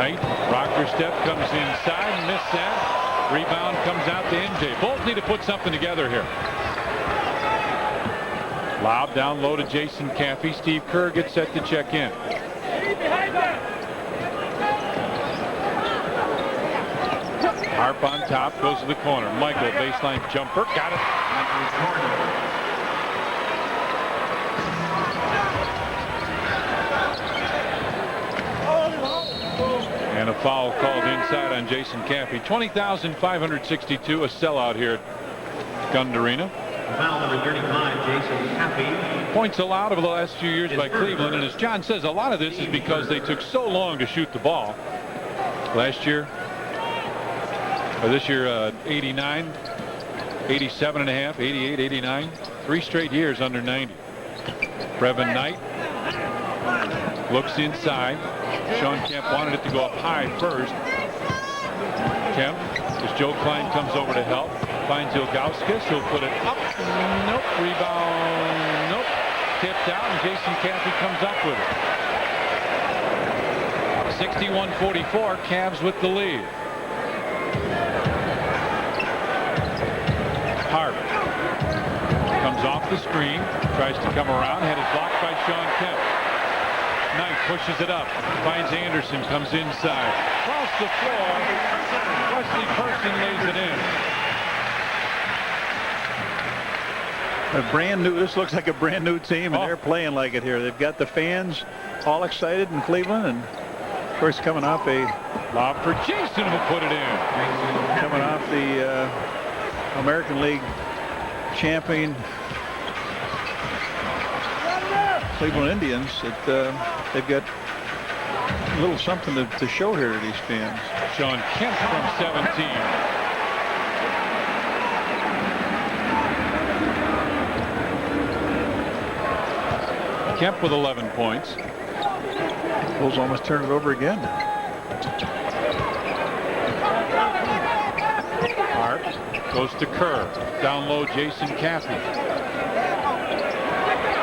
Knight, rocker step, comes inside, missed that. Rebound comes out to MJ. Bulls need to put something together here. Lob down low to Jason Caffey. Steve Kerr gets set to check in. Harp on top, goes to the corner. Michael, baseline jumper, got it. And a foul called inside on Jason Caffey. 20,562, a sellout here at Gund Arena. Foul number 35, Jason Caffey. Points allowed over the last few years by Cleveland, and as John says, a lot of this is because they took so long to shoot the ball. Last year, or this year, 89, 87 and a half, 88, 89, 3 straight years under 90. Brevin Knight looks inside. Sean Kemp wanted it to go up high first. Kemp, as Joe Klein comes over to help, finds Ilgauskas. He'll put it up. Nope. Rebound. Nope. Tipped out, and Jason Caffey comes up with it. 61-44. Cavs with the lead. Harp comes off the screen, tries to come around, had it blocked by Sean Kemp. Knight pushes it up, finds Anderson, comes inside. Across the floor, Wesley Person lays it in. A brand new, this looks like a brand new team, and they're playing like it here. They've got the fans all excited in Cleveland, and of course coming off a lob for Jason, who put it in. Coming off the American League champion Cleveland Indians. They've got a little something to show here to these fans. Sean Kemp from 17. Kemp with 11 points. Bulls almost turned it over again. Harp goes to Kerr. Down low, Jason Caffey.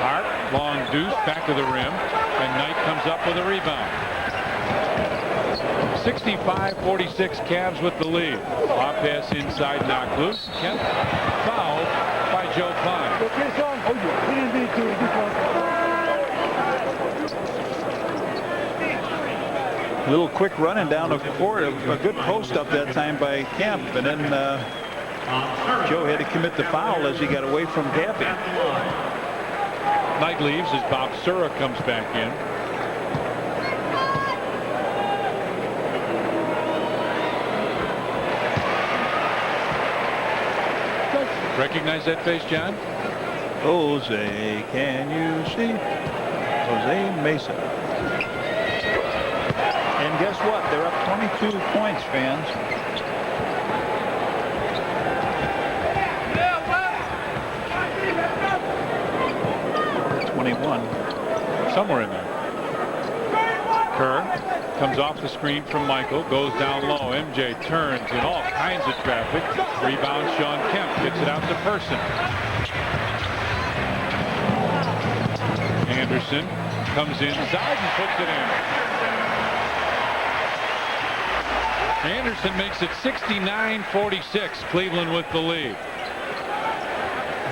Harp, long deuce, back of the rim, and Knight comes up with a rebound. 65-46, Cavs with the lead. Lob pass inside, knocked loose. Kemp fouled by Joe Klein. A little quick running down the court, a good post up that time by Kemp, and then Joe had to commit the foul as he got away from Caffey. Knight leaves as Bob Sura comes back in. Recognize that face, John? Jose, can you see? Jose Mesa. And guess what? They're up 22 points, fans. Somewhere in there. Kerr comes off the screen from Michael, goes down low. MJ turns in all kinds of traffic. Rebound, Sean Kemp gets it out to Person. Anderson comes inside and puts it in. Anderson makes it 69-46. Cleveland with the lead.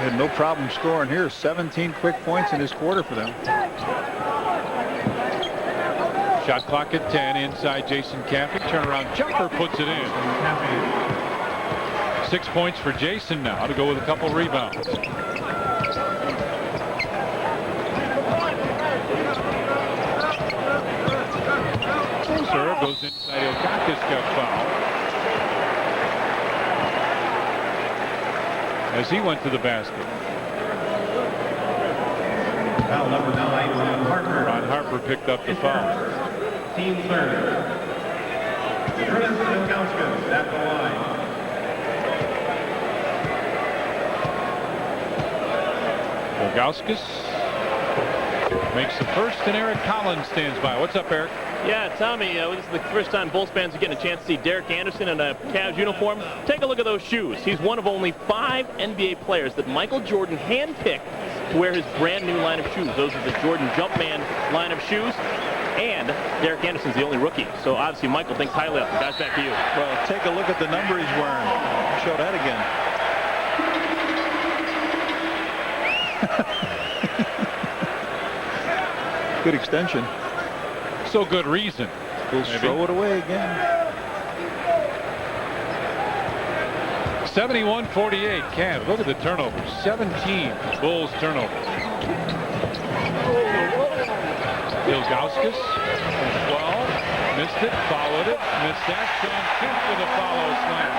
Had no problem scoring here. 17 quick points in this quarter for them. Shot clock at 10. Inside Jason Caffey. Turnaround jumper puts it in. 6 points for Jason now to go with a couple rebounds. Serve goes inside. Ilgauskas got fouled as he went to the basket. Foul number 9, Ron Harper. Ron Harper picked up the foul. Team third. Ilgauskas at the line. Ilgauskas makes the first, and Eric Collins stands by. What's up, Eric? Yeah, Tommy, this is the first time Bulls fans are getting a chance to see Derek Anderson in a Cavs uniform. Take a look at those shoes. He's one of only 5 NBA players that Michael Jordan handpicked to wear his brand new line of shoes. Those are the Jordan Jumpman line of shoes. and Derek Anderson's the only rookie. So obviously Michael thinks highly of him. Guys, back to you. Well, take a look at the number he's wearing. Show that again. Good extension. So good reason. We'll throw it away again. 71-48 Cavs. Look at the turnovers. 17 Bulls turnovers. Ilgauskas from 12. Missed it. Followed it. Missed that. Sean Kemp with a follow slam.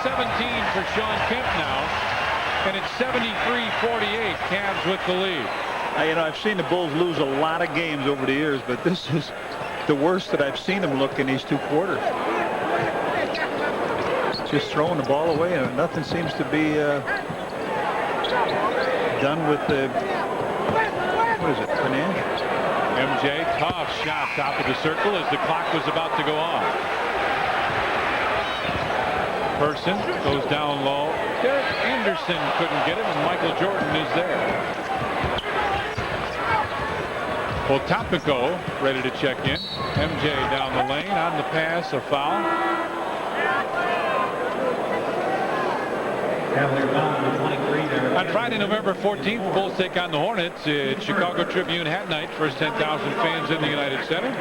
17 for Sean Kemp now. And it's 73-48. Cavs with the lead. You know, I've seen the Bulls lose a lot of games over the years, but this is the worst that I've seen them look in these 2 quarters. Just throwing the ball away, and nothing seems to be done with the, what is it, financials? MJ, tough shot, top of the circle as the clock was about to go off. Person goes down low. Derek Anderson couldn't get it, and Michael Jordan is there. Potapico ready to check in. MJ down the lane on the pass, a foul. On Friday, November 14th, the Bulls take on the Hornets at Chicago Tribune Hat Night. First 10,000 fans in the United Center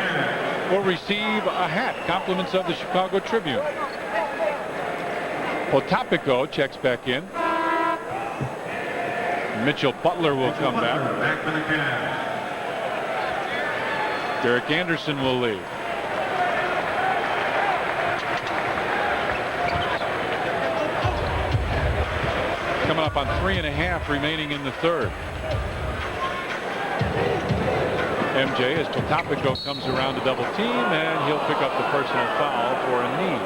will receive a hat, compliments of the Chicago Tribune. Potapico checks back in. Mitchell Butler will come back. Derek Anderson will lead. Coming up on 3.5 remaining in the third. MJ as Potapico comes around to double team, and he'll pick up the personal foul for a knee.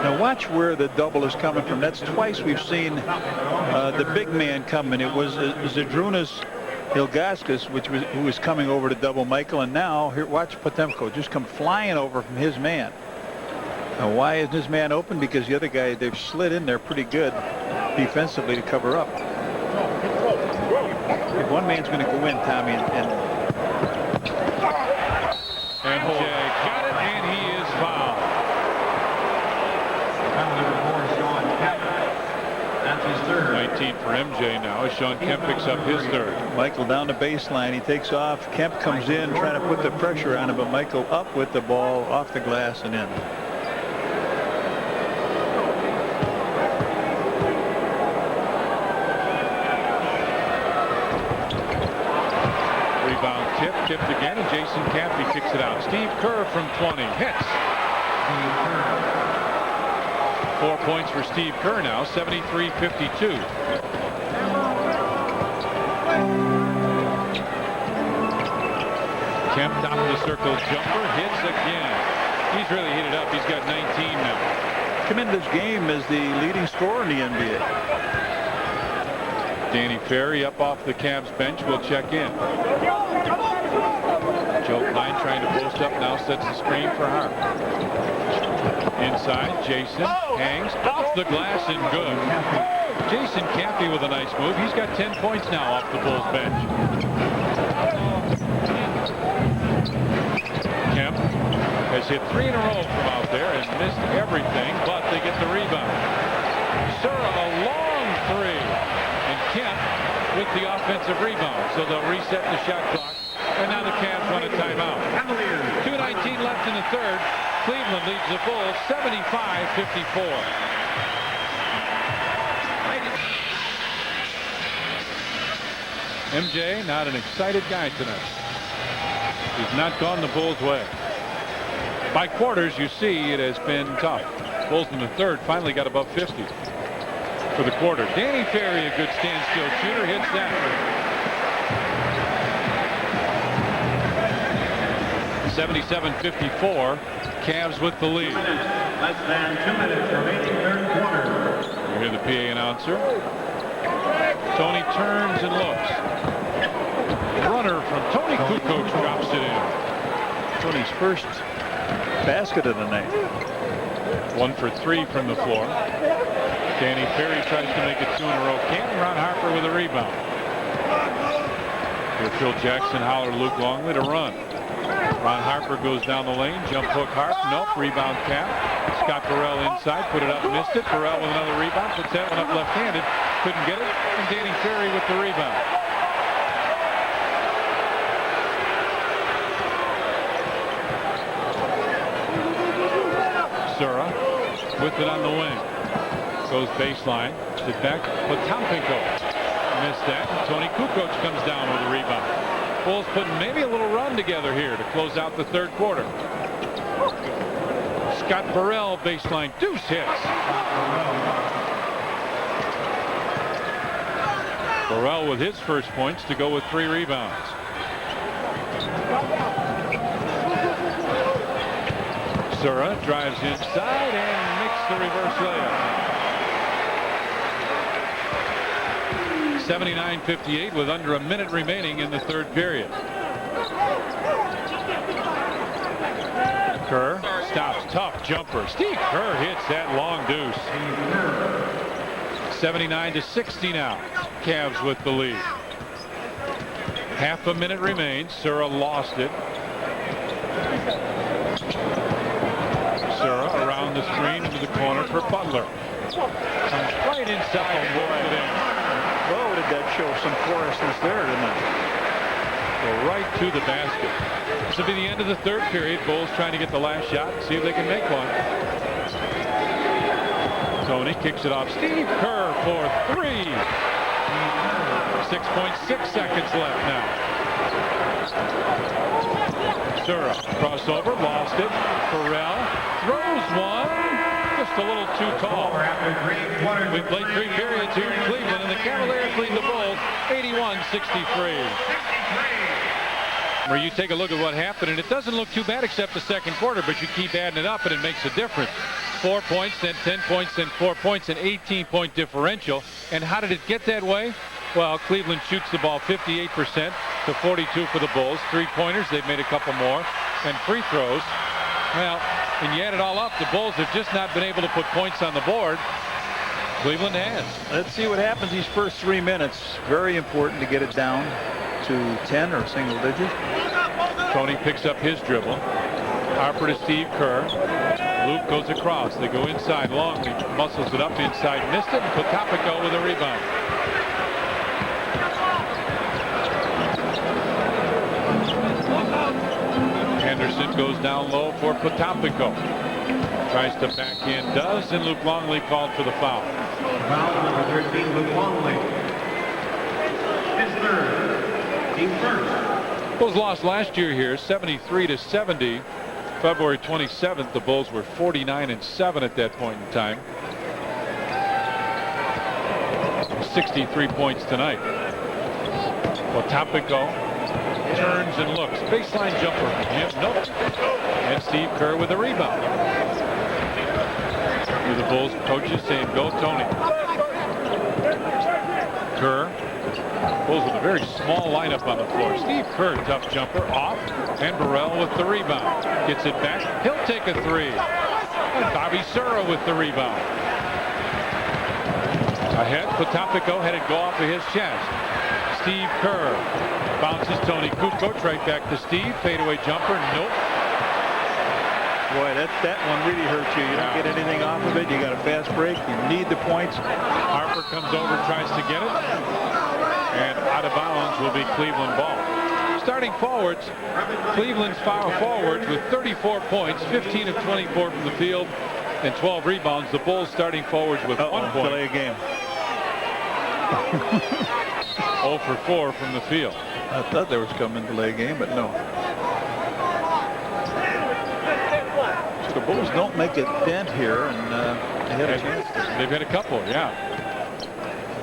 Now watch where the double is coming from. That's twice we've seen the big man coming. It was Zydrunas Ilgauskas, who was coming over to double Michael, and now here, watch Potapico just come flying over from his man. Now why isn't his man open? Because the other guy, they've slid in there pretty good defensively to cover up. If one man's going to go in, Tommy, and MJ got it, and he is fouled. That's his third. 19 for MJ now as Sean Kemp picks up his third. Michael down the baseline. He takes off. Kemp comes in trying to put the pressure on him, but Michael up with the ball off the glass and in. Tipped again, and Jason Campy kicks it out. Steve Kerr from 20 hits. 4 points for Steve Kerr now, 73-52. Kemp top of the circle jumper, hits again. He's really heated up. He's got 19 now. Come in this game as the leading scorer in the NBA. Danny Ferry up off the Cavs bench will check in. Joe Klein trying to post up, now sets the screen for Hart. Inside, Jason hangs off the glass and good. Jason Campy with a nice move. He's got 10 points now off the Bulls bench. Kemp has hit 3 in a row from out there and missed everything, but they get the rebound. Sura, a long 3. And Kemp with the offensive rebound. So they'll reset the shot clock. And now the Cavs want a timeout. 2:19 left in the third. Cleveland leads the Bulls 75-54. MJ, not an excited guy tonight. He's not gone the Bulls' way. By quarters, you see it has been tough. Bulls in the third finally got above 50 for the quarter. Danny Ferry, a good standstill shooter, hits that. 77-54. Cavs with the lead. Less than 2 minutes remaining third quarter. You hear the PA announcer. Tony turns and looks. Runner from Tony Kukoc drops it in. Tony's first basket of the night. 1 for 3 from the floor. Danny Ferry tries to make it 2 in a row. Can't. Ron Harper with a rebound. Here Phil Jackson holler Luke Longley to run. Ron Harper goes down the lane. Jump hook Harp. Nope. Rebound Cap. Scott Burrell inside. Put it up. Missed it. Burrell with another rebound. Puts that one up left-handed. Couldn't get it. And Danny Ferry with the rebound. Sura with it on the wing. Goes baseline. Sit back. Potapenko missed that. Tony Kukoc comes down with a rebound. Bulls putting maybe a little run together here to close out the third quarter. Scott Burrell baseline deuce hits. Burrell with his first points to go with 3 rebounds. Sura drives inside and makes the reverse layup. 79-58 with under a minute remaining in the third period. Kerr stops. Tough jumper. Steve Kerr hits that long deuce. 79-60 now. Cavs with the lead. Half a minute remains. Sura lost it. Sura around the screen into the corner for Butler. Comes right inside and walks it in. Whoa, did that show some porousness there, didn't it? Go right to the basket. This will be the end of the third period. Bulls trying to get the last shot and see if they can make one. Tony kicks it off. Steve Kerr for 3. 6.6 seconds left now. Sura crossover, lost it. Burrell throws one. Just a little too tall. We played 3 periods here in Cleveland, and the Cavaliers lead the Bulls 81-63. Where you take a look at what happened, and it doesn't look too bad except the second quarter, but you keep adding it up, and it makes a difference. 4 points, then 10 points, then 4 points, an 18-point differential. And how did it get that way? Well, Cleveland shoots the ball 58% to 42 for the Bulls. 3-pointers, they've made a couple more, and free throws. Well, when you add it all up, the Bulls have just not been able to put points on the board. Cleveland has. Let's see what happens these first 3 minutes. Very important to get it down to 10 or single digits. Tony picks up his dribble. Harper to Steve Kerr. Luke goes across. They go inside. Longley muscles it up inside. Missed it. And Potapenko with a rebound. Henderson goes down low for Potapenko. Tries to back in. Does. And Luke Longley called for the foul. Foul number 13, Luke Longley. His third. Team first. Bulls lost last year here 73-70. February 27th, the Bulls were 49-7 at that point in time. 63 points tonight. Potapenko turns and looks. Baseline jumper from him. Nope. And Steve Kerr with a rebound. The Bulls coaches saying, go Tony. Kerr. Bulls with a very small lineup on the floor. Steve Kerr, tough jumper, off, and Burrell with the rebound. Gets it back. He'll take a 3. And Bobby Sura with the rebound. Ahead, Potapenko had it go off of his chest. Steve Kerr bounces Tony Kukoc right back to Steve. Fadeaway jumper, nope. Boy, that one really hurts you. You don't get anything off of it. You got a fast break. You need the points. Harper comes over, tries to get it. And out of bounds will be Cleveland ball. Starting forwards, Cleveland's foul forwards with 34 points, 15 of 24 from the field, and 12 rebounds. The Bulls starting forwards with 1 point. Delay a game. 0 for 4 from the field. I thought there was coming to delay a game, but no. So the Bulls don't make a dent here, and they had a chance. They've had a couple, yeah.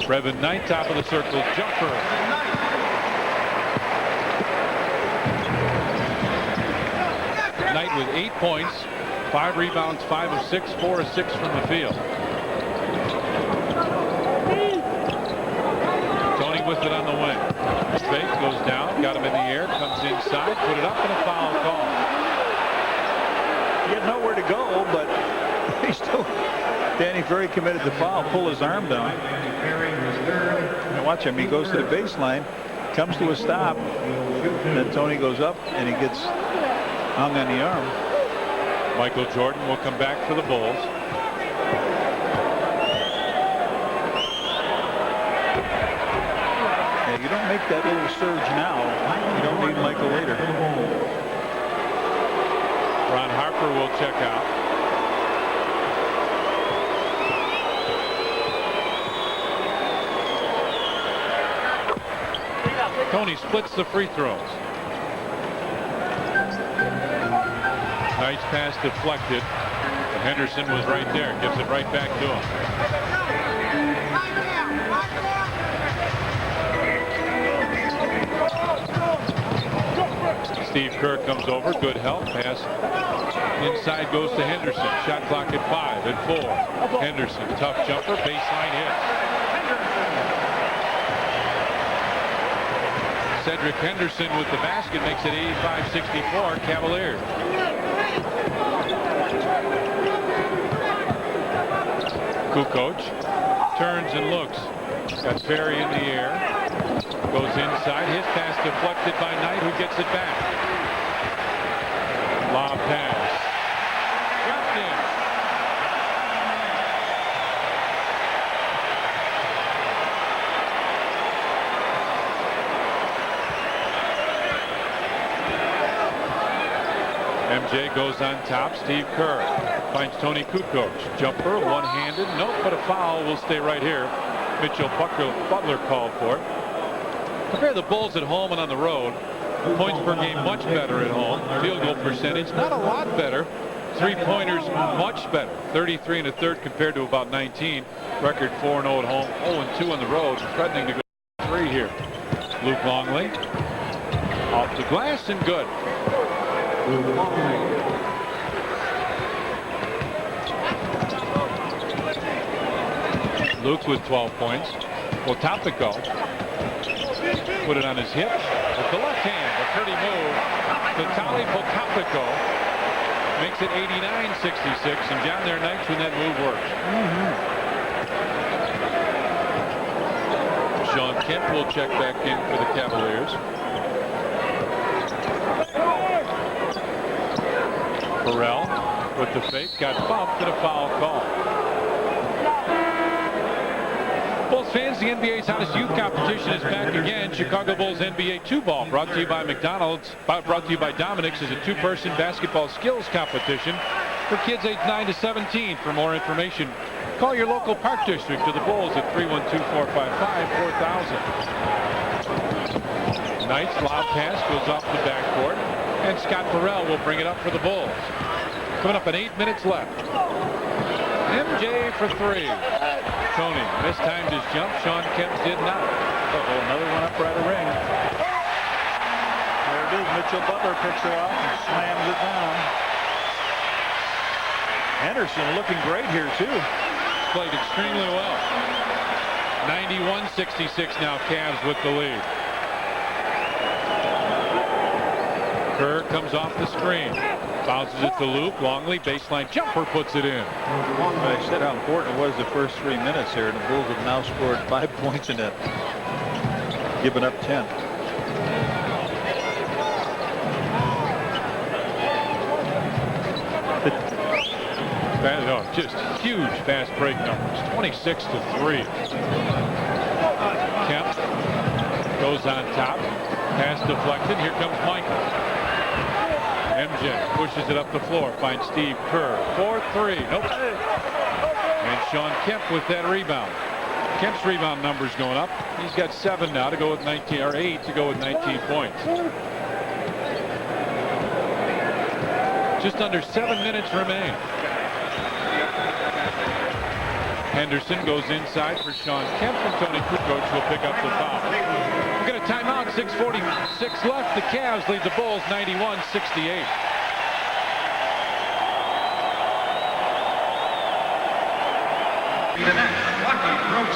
Brevin Knight, top of the circle, jumper. Knight with 8 points, 5 rebounds, 5 of 6, 4 of 6 from the field. Tony with it on the wing. Fake goes down, got him in the air, comes inside, put it up, and a foul call. He had nowhere to go, but he's still. Danny very committed to foul, pull his arm down. And watch him, he goes to the baseline, comes to a stop. And then Tony goes up and he gets hung on the arm. Michael Jordan will come back for the Bulls. Yeah, you don't make that little surge now. You don't need Michael later. Ron Harper will check out. Tony splits the free throws. Nice pass deflected. Henderson was right there. Gives it right back to him. Steve Kerr comes over. Good help. Pass inside goes to Henderson. Shot clock at 5 and 4. Henderson, tough jumper. Baseline hit. Cedric Henderson with the basket makes it 85-64 Cavaliers. Kukoc turns and looks. Got Ferry in the air. Goes inside. His pass deflected by Knight, who gets it back. Lob pass. Dropped in. MJ goes on top. Steve Kerr finds Tony Kukoc. Jumper, one-handed. Nope, but a foul will stay right here. Mitchell Butler called for it. Compare the Bulls at home and on the road. Points per game much better at home. Field goal percentage not a lot better. Three-pointers much better. 33 and a third compared to about 19. Record 4-0 at home. 0-2 on the road. Threatening to go 3 here. Luke Longley off the glass and good. Luke with 12 points. Potapico put it on his hip with the left hand. A pretty move. Vitaly Potapico makes it 89-66, and down there nights when that move works. Sean Kemp will check back in for the Cavaliers. Burrell with the fake, got bumped and a foul call. Bulls fans, the NBA's hottest youth competition is back again. Chicago Bulls NBA 2-ball, brought to you by McDonald's, brought to you by Dominic's, is a two-person basketball skills competition for kids aged 9 to 17. For more information, call your local park district to the Bulls at 312-455-4000. Knight's lob pass goes off the backcourt, and Scott Burrell will bring it up for the Bulls. Coming up in 8 minutes left. MJ for 3. Tony mistimed his jump. Sean Kemp did not. Another one up right a ring. There it is. Mitchell Butler picks her off and slams it down. Henderson looking great here too. Played extremely well. 91-66 now. Cavs with the lead. Kerr comes off the screen. Bounces it to Luke. Longley, baseline jumper, puts it in. I said how important it was the first 3 minutes here, and the Bulls have now scored 5 points in it. Given up 10. Just huge fast break numbers. 26-3. Kemp goes on top. Pass deflected. Here comes Michael. MJ pushes it up the floor, finds Steve Kerr. 4-3. Nope. And Sean Kemp with that rebound. Kemp's rebound numbers going up. He's got 7 now to go with 19, or 8 to go with 19 points. Just under 7 minutes remain. Henderson goes inside for Sean Kemp, and Tony Kukoc will pick up the foul. We're going to time out. 6:46 left. The Cavs lead the Bulls 91-68.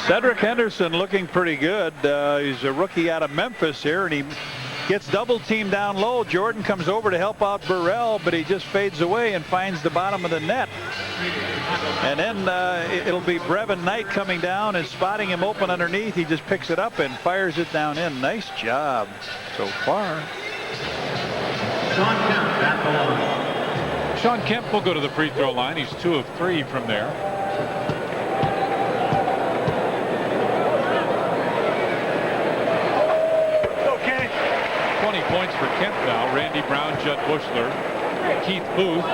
Cedric Henderson looking pretty good. He's a rookie out of Memphis here, and he gets double teamed down low. Jordan comes over to help out Burrell, but he just fades away and finds the bottom of the net. And then it'll be Brevin Knight coming down and spotting him open underneath. He just picks it up and fires it down in. Nice job so far. Sean Kemp at the line. Sean Kemp will go to the free throw line. He's 2 of 3 from there. Okay. 20 points for Kemp now. Randy Brown, Judd Bushler, Keith Booth,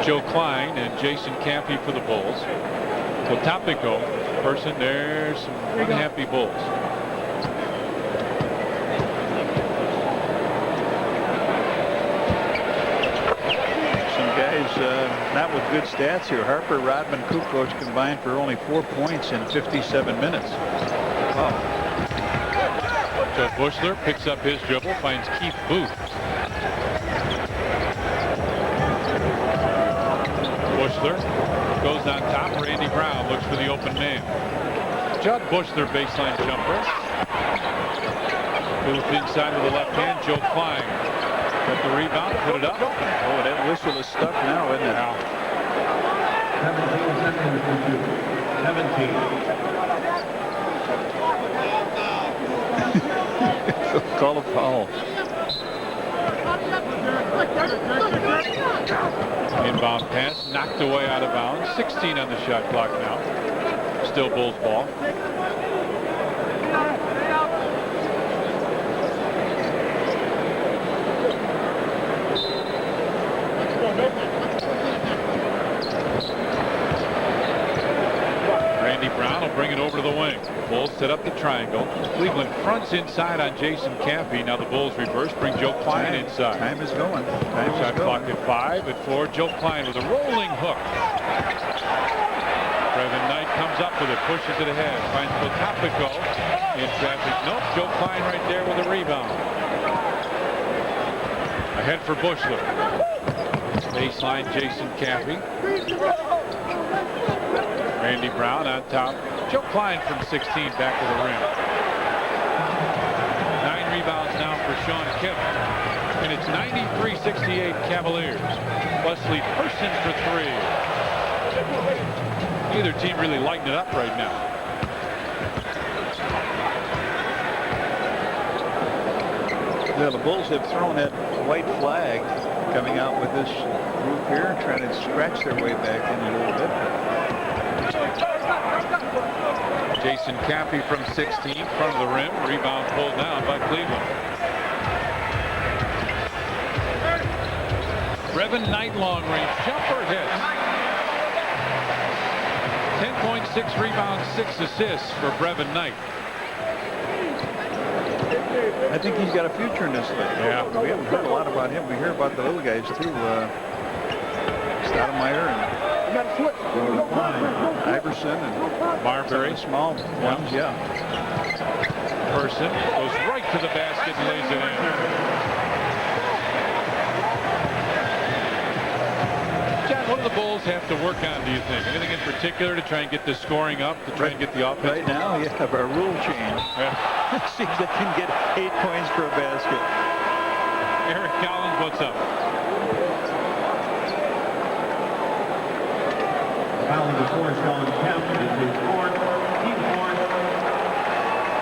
Joe Klein, and Jason Campy for the Bulls. So Topico, person, there's some unhappy Bulls. Some guys not with good stats here. Harper, Rodman, Kukoc combined for only 4 points in 57 minutes. Wow. Judd Bushler picks up his dribble, finds Keith Booth. Bushler goes on top. Randy Brown looks for the open man. Judd Bushler baseline jumper. Booth inside with the left hand. Joe Klein got the rebound, put it up. Oh, that whistle is stuck now, isn't it? 17 seconds. Call a foul. Inbound pass knocked away out of bounds. 16 on the shot clock now. Still Bulls ball. Randy Brown will bring it over to the wing. Bulls set up the triangle. Cleveland fronts inside on Jason Campy. Now the Bulls reverse, bring Joe Klein inside. Time is going. Shot clock at 5. At 4, Joe Klein with a rolling hook. Brevin Knight comes up with it, pushes it ahead, finds Topico in traffic. Nope, Joe Klein right there with a rebound. Ahead for Bushler. Baseline, Jason Campy. Randy Brown on top. Joe Klein from 16 back to the rim. 9 rebounds now for Sean Kemp. And it's 93-68 Cavaliers. Wesley Person for 3. Neither team really lighting it up right now. Yeah, the Bulls have thrown that white flag coming out with this group here, trying to scratch their way back in a little bit. Jason Campy from 16, front of the rim. Rebound pulled down by Cleveland. Brevin Knight long range jumper hits. 10.6 rebounds, 6 assists for Brevin Knight. I think he's got a future in this league. Yeah. We haven't heard a lot about him. We hear about the little guys too. Stoudemire and Iverson and Marbury. Small ones, yeah. Person goes right to the basket and lays it in. John, what do the Bulls have to work on, do you think? Anything in particular to try and get the scoring up, to try and get the offense? Right now, you have a rule change. Yeah. See if they can get 8 points for a basket. Eric Collins, what's up? Fouling before Sean Kemp is his fourth, team fourth.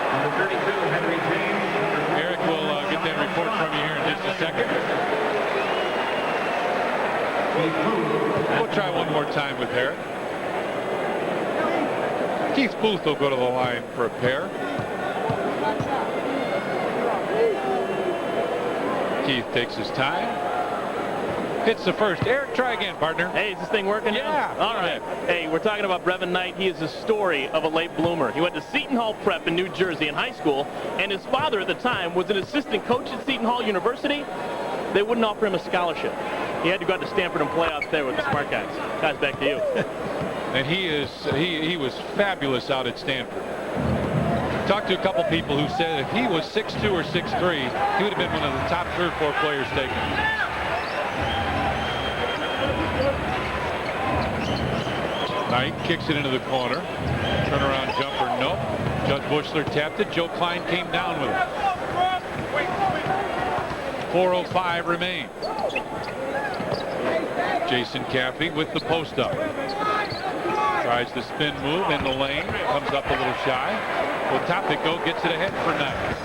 Number 32, Henry James. Eric will get that report from you here in just a second. We'll try one more time with Eric. Keith Booth will go to the line for a pair. Keith takes his time. Hits the first. Eric, try again, partner. Hey, is this thing working now? Yeah. All right. Hey, we're talking about Brevin Knight. He is the story of a late bloomer. He went to Seton Hall Prep in New Jersey in high school, and his father at the time was an assistant coach at Seton Hall University. They wouldn't offer him a scholarship. He had to go out to Stanford and play out there with the smart guys. Guys, back to you. And he was fabulous out at Stanford. Talked to a couple people who said if he was 6'2" or 6'3", he would have been one of the top 3 or 4 players taken. Knight kicks it into the corner. Turnaround jumper, nope. Judd Bushler tapped it. Joe Klein came down with it. 4:05 remains. Jason Caffey with the post up. Tries the spin move in the lane. Comes up a little shy. Well, Topico gets it ahead for Knight.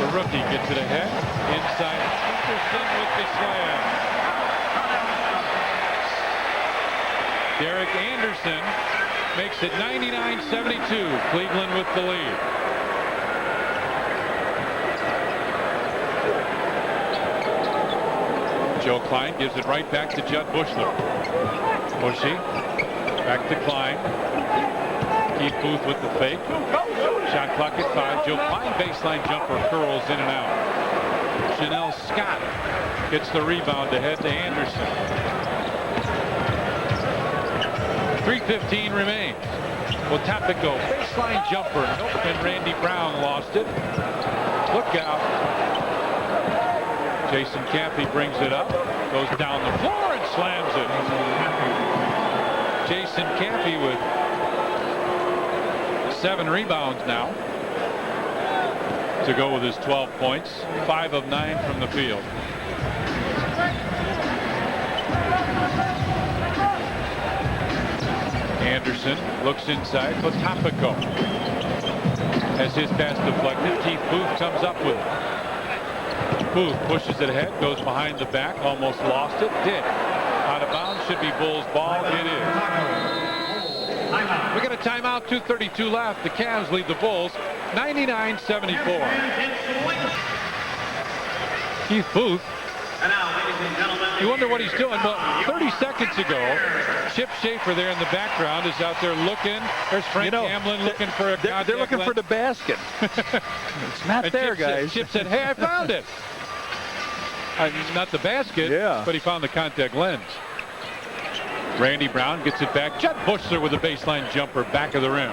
The rookie gets it ahead. Inside. Anderson with the slam. Derek Anderson makes it 99-72. Cleveland with the lead. Joe Klein gives it right back to Judd Bushler. Bushy. Back to Klein. Keith Booth with the fake. Shot clock at 5. Joe Klein baseline jumper curls in and out. Chanel Scott gets the rebound ahead to Anderson. 3:15 remains. Well, Topico baseline jumper. Nope, and Randy Brown lost it. Look out. Jason Caffey brings it up, goes down the floor and slams it. Jason Caffey with 7 rebounds now to go with his 12 points, 5 of 9 from the field. Anderson looks inside for Topico. As his pass deflected, Keith Booth comes up with it. Booth pushes it ahead, goes behind the back, almost lost it, did. Out of bounds, should be Bulls ball, it is. We got a timeout, 2:32 left. The Cavs lead the Bulls 99-74. Keith Booth, you wonder what he's doing. Well, 30 seconds ago, Chip Schaefer there in the background is out there looking. There's Frank Hamlin looking for a contact. They're looking for the basket. It's not there, guys. Chip said, hey, I found it. Not the basket, but he found the contact lens. Randy Brown gets it back. Judd Bushler with a baseline jumper back of the rim.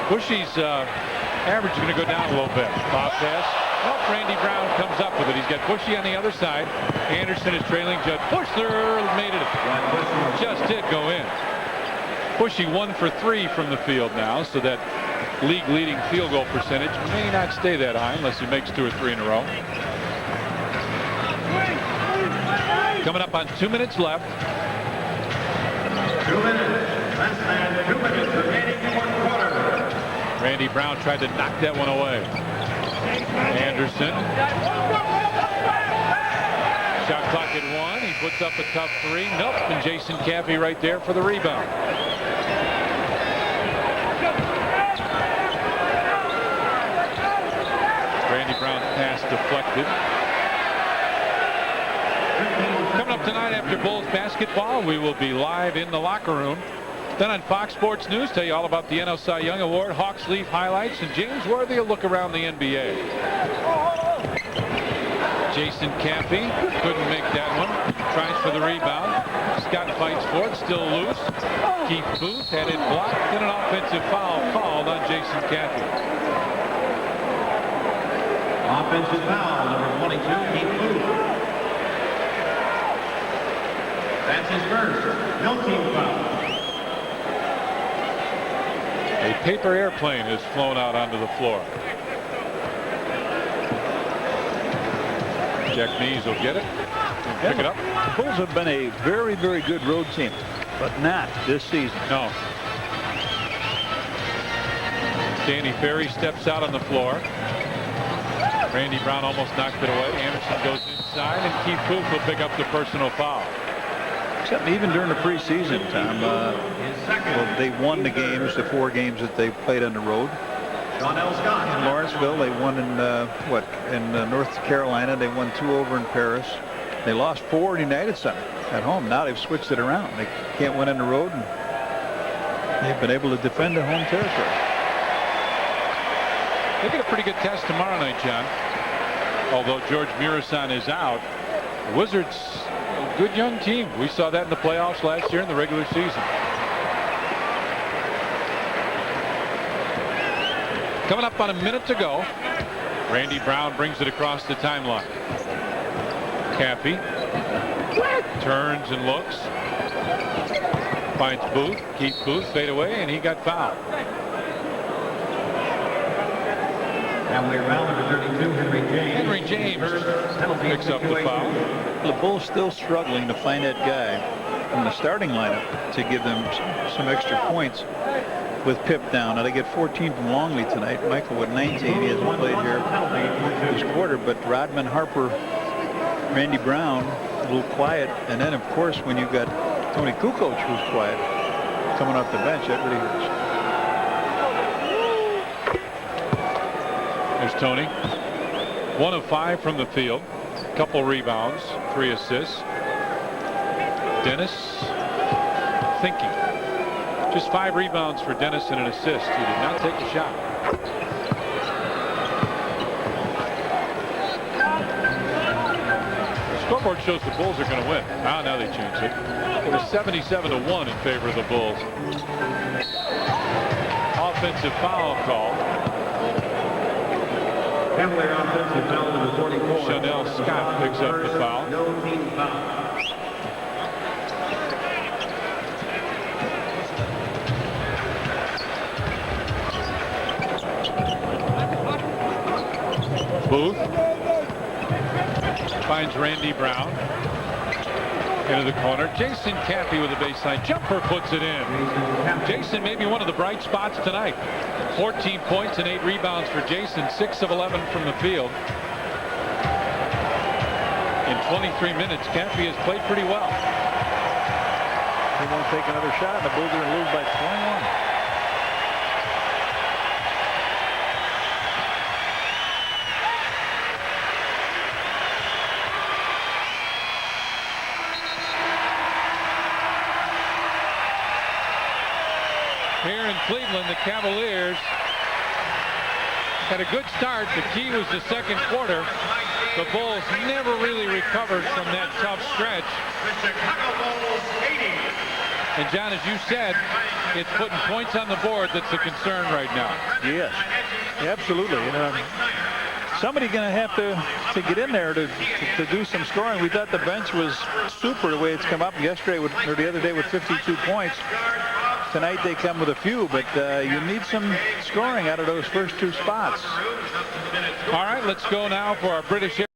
Bushy's average is going to go down a little bit. Bob pass. Oh, Randy Brown comes up with it. He's got Bushy on the other side. Anderson is trailing. Judd Bushler made it. Just did go in. Bushy 1 for 3 from the field now, so that league-leading field goal percentage may not stay that high unless he makes 2 or 3 in a row. Coming up on 2 minutes left. 2 minutes. Less than 2 minutes remaining in 1 quarter. Randy Brown tried to knock that one away. Anderson. Shot clock at 1. He puts up a tough 3. Nope. And Jason Caffey right there for the rebound. Randy Brown's pass deflected. Coming up tonight after Bulls basketball, we will be live in the locker room. Then on Fox Sports News, tell you all about the NL Cy Young Award, Hawks Leaf highlights, and James Worthy a look around the NBA. Jason Caffey couldn't make that one. Tries for the rebound. Scott fights for it, still loose. Keith Booth had it blocked, and an offensive foul called on Jason Caffey. Offensive foul, number 22, Keith Booth. That's his first. No team foul. A paper airplane is flown out onto the floor. Jack Mees will get it and pick it up. The Bulls have been a very, very good road team, but not this season. No. Danny Ferry steps out on the floor. Randy Brown almost knocked it away. Anderson goes inside, and Keith Booth will pick up the personal foul. Except even during the preseason, Tom, well, they won the games, the 4 games that they played on the road. In Lawrenceville, they won in North Carolina. They won 2 over in Paris. They lost 4 in United Center at home. Now they've switched it around. They can't win on the road, and they've been able to defend their home territory. They get a pretty good test tomorrow night, John. Although George Murasan is out, the Wizards, a good young team. We saw that in the playoffs last year in the regular season. Coming up on a minute to go. Randy Brown brings it across the timeline. Caffey turns and looks. Finds Booth. Keith Booth fade away, and he got fouled. And we're around number 32, Henry James. Henry James picks up the foul. The Bulls still struggling to find that guy. from the starting lineup to give them some extra points with Pip down. Now they get 14 from Longley tonight. Michael with 19. He hasn't played here this quarter, but Rodman, Harper, Randy Brown a little quiet, and then of course when you've got Tony Kukoc who's quiet coming off the bench, that really hurts. There's Tony. 1 of 5 from the field. Couple rebounds, 3 assists. Dennis thinking. Just 5 rebounds for Dennis and an assist. He did not take a shot. The scoreboard shows the Bulls are going to win. Now they changed it. It was 77-1 in favor of the Bulls. Offensive foul call. Cavalier offensive foul number 44. Chanel Scott picks up the foul. No team foul. Booth finds Randy Brown into the corner. Jason Cappy with a baseline jumper puts it in. Jason may be one of the bright spots tonight. 14 points and 8 rebounds for Jason. 6 of 11 from the field. In 23 minutes, Cappy has played pretty well. He won't take another shot, and the Bulls are going to lose by 21. Here in Cleveland, the Cavaliers had a good start. The key was the second quarter. The Bulls never really recovered from that tough stretch. And John, as you said, it's putting points on the board that's the concern right now. Yes, absolutely. Somebody's going to have to get in there to do some scoring. We thought the bench was super the way it's come up yesterday or the other day with 52 points. Tonight they come with a few, but you need some scoring out of those first 2 spots. All right, let's go now for our British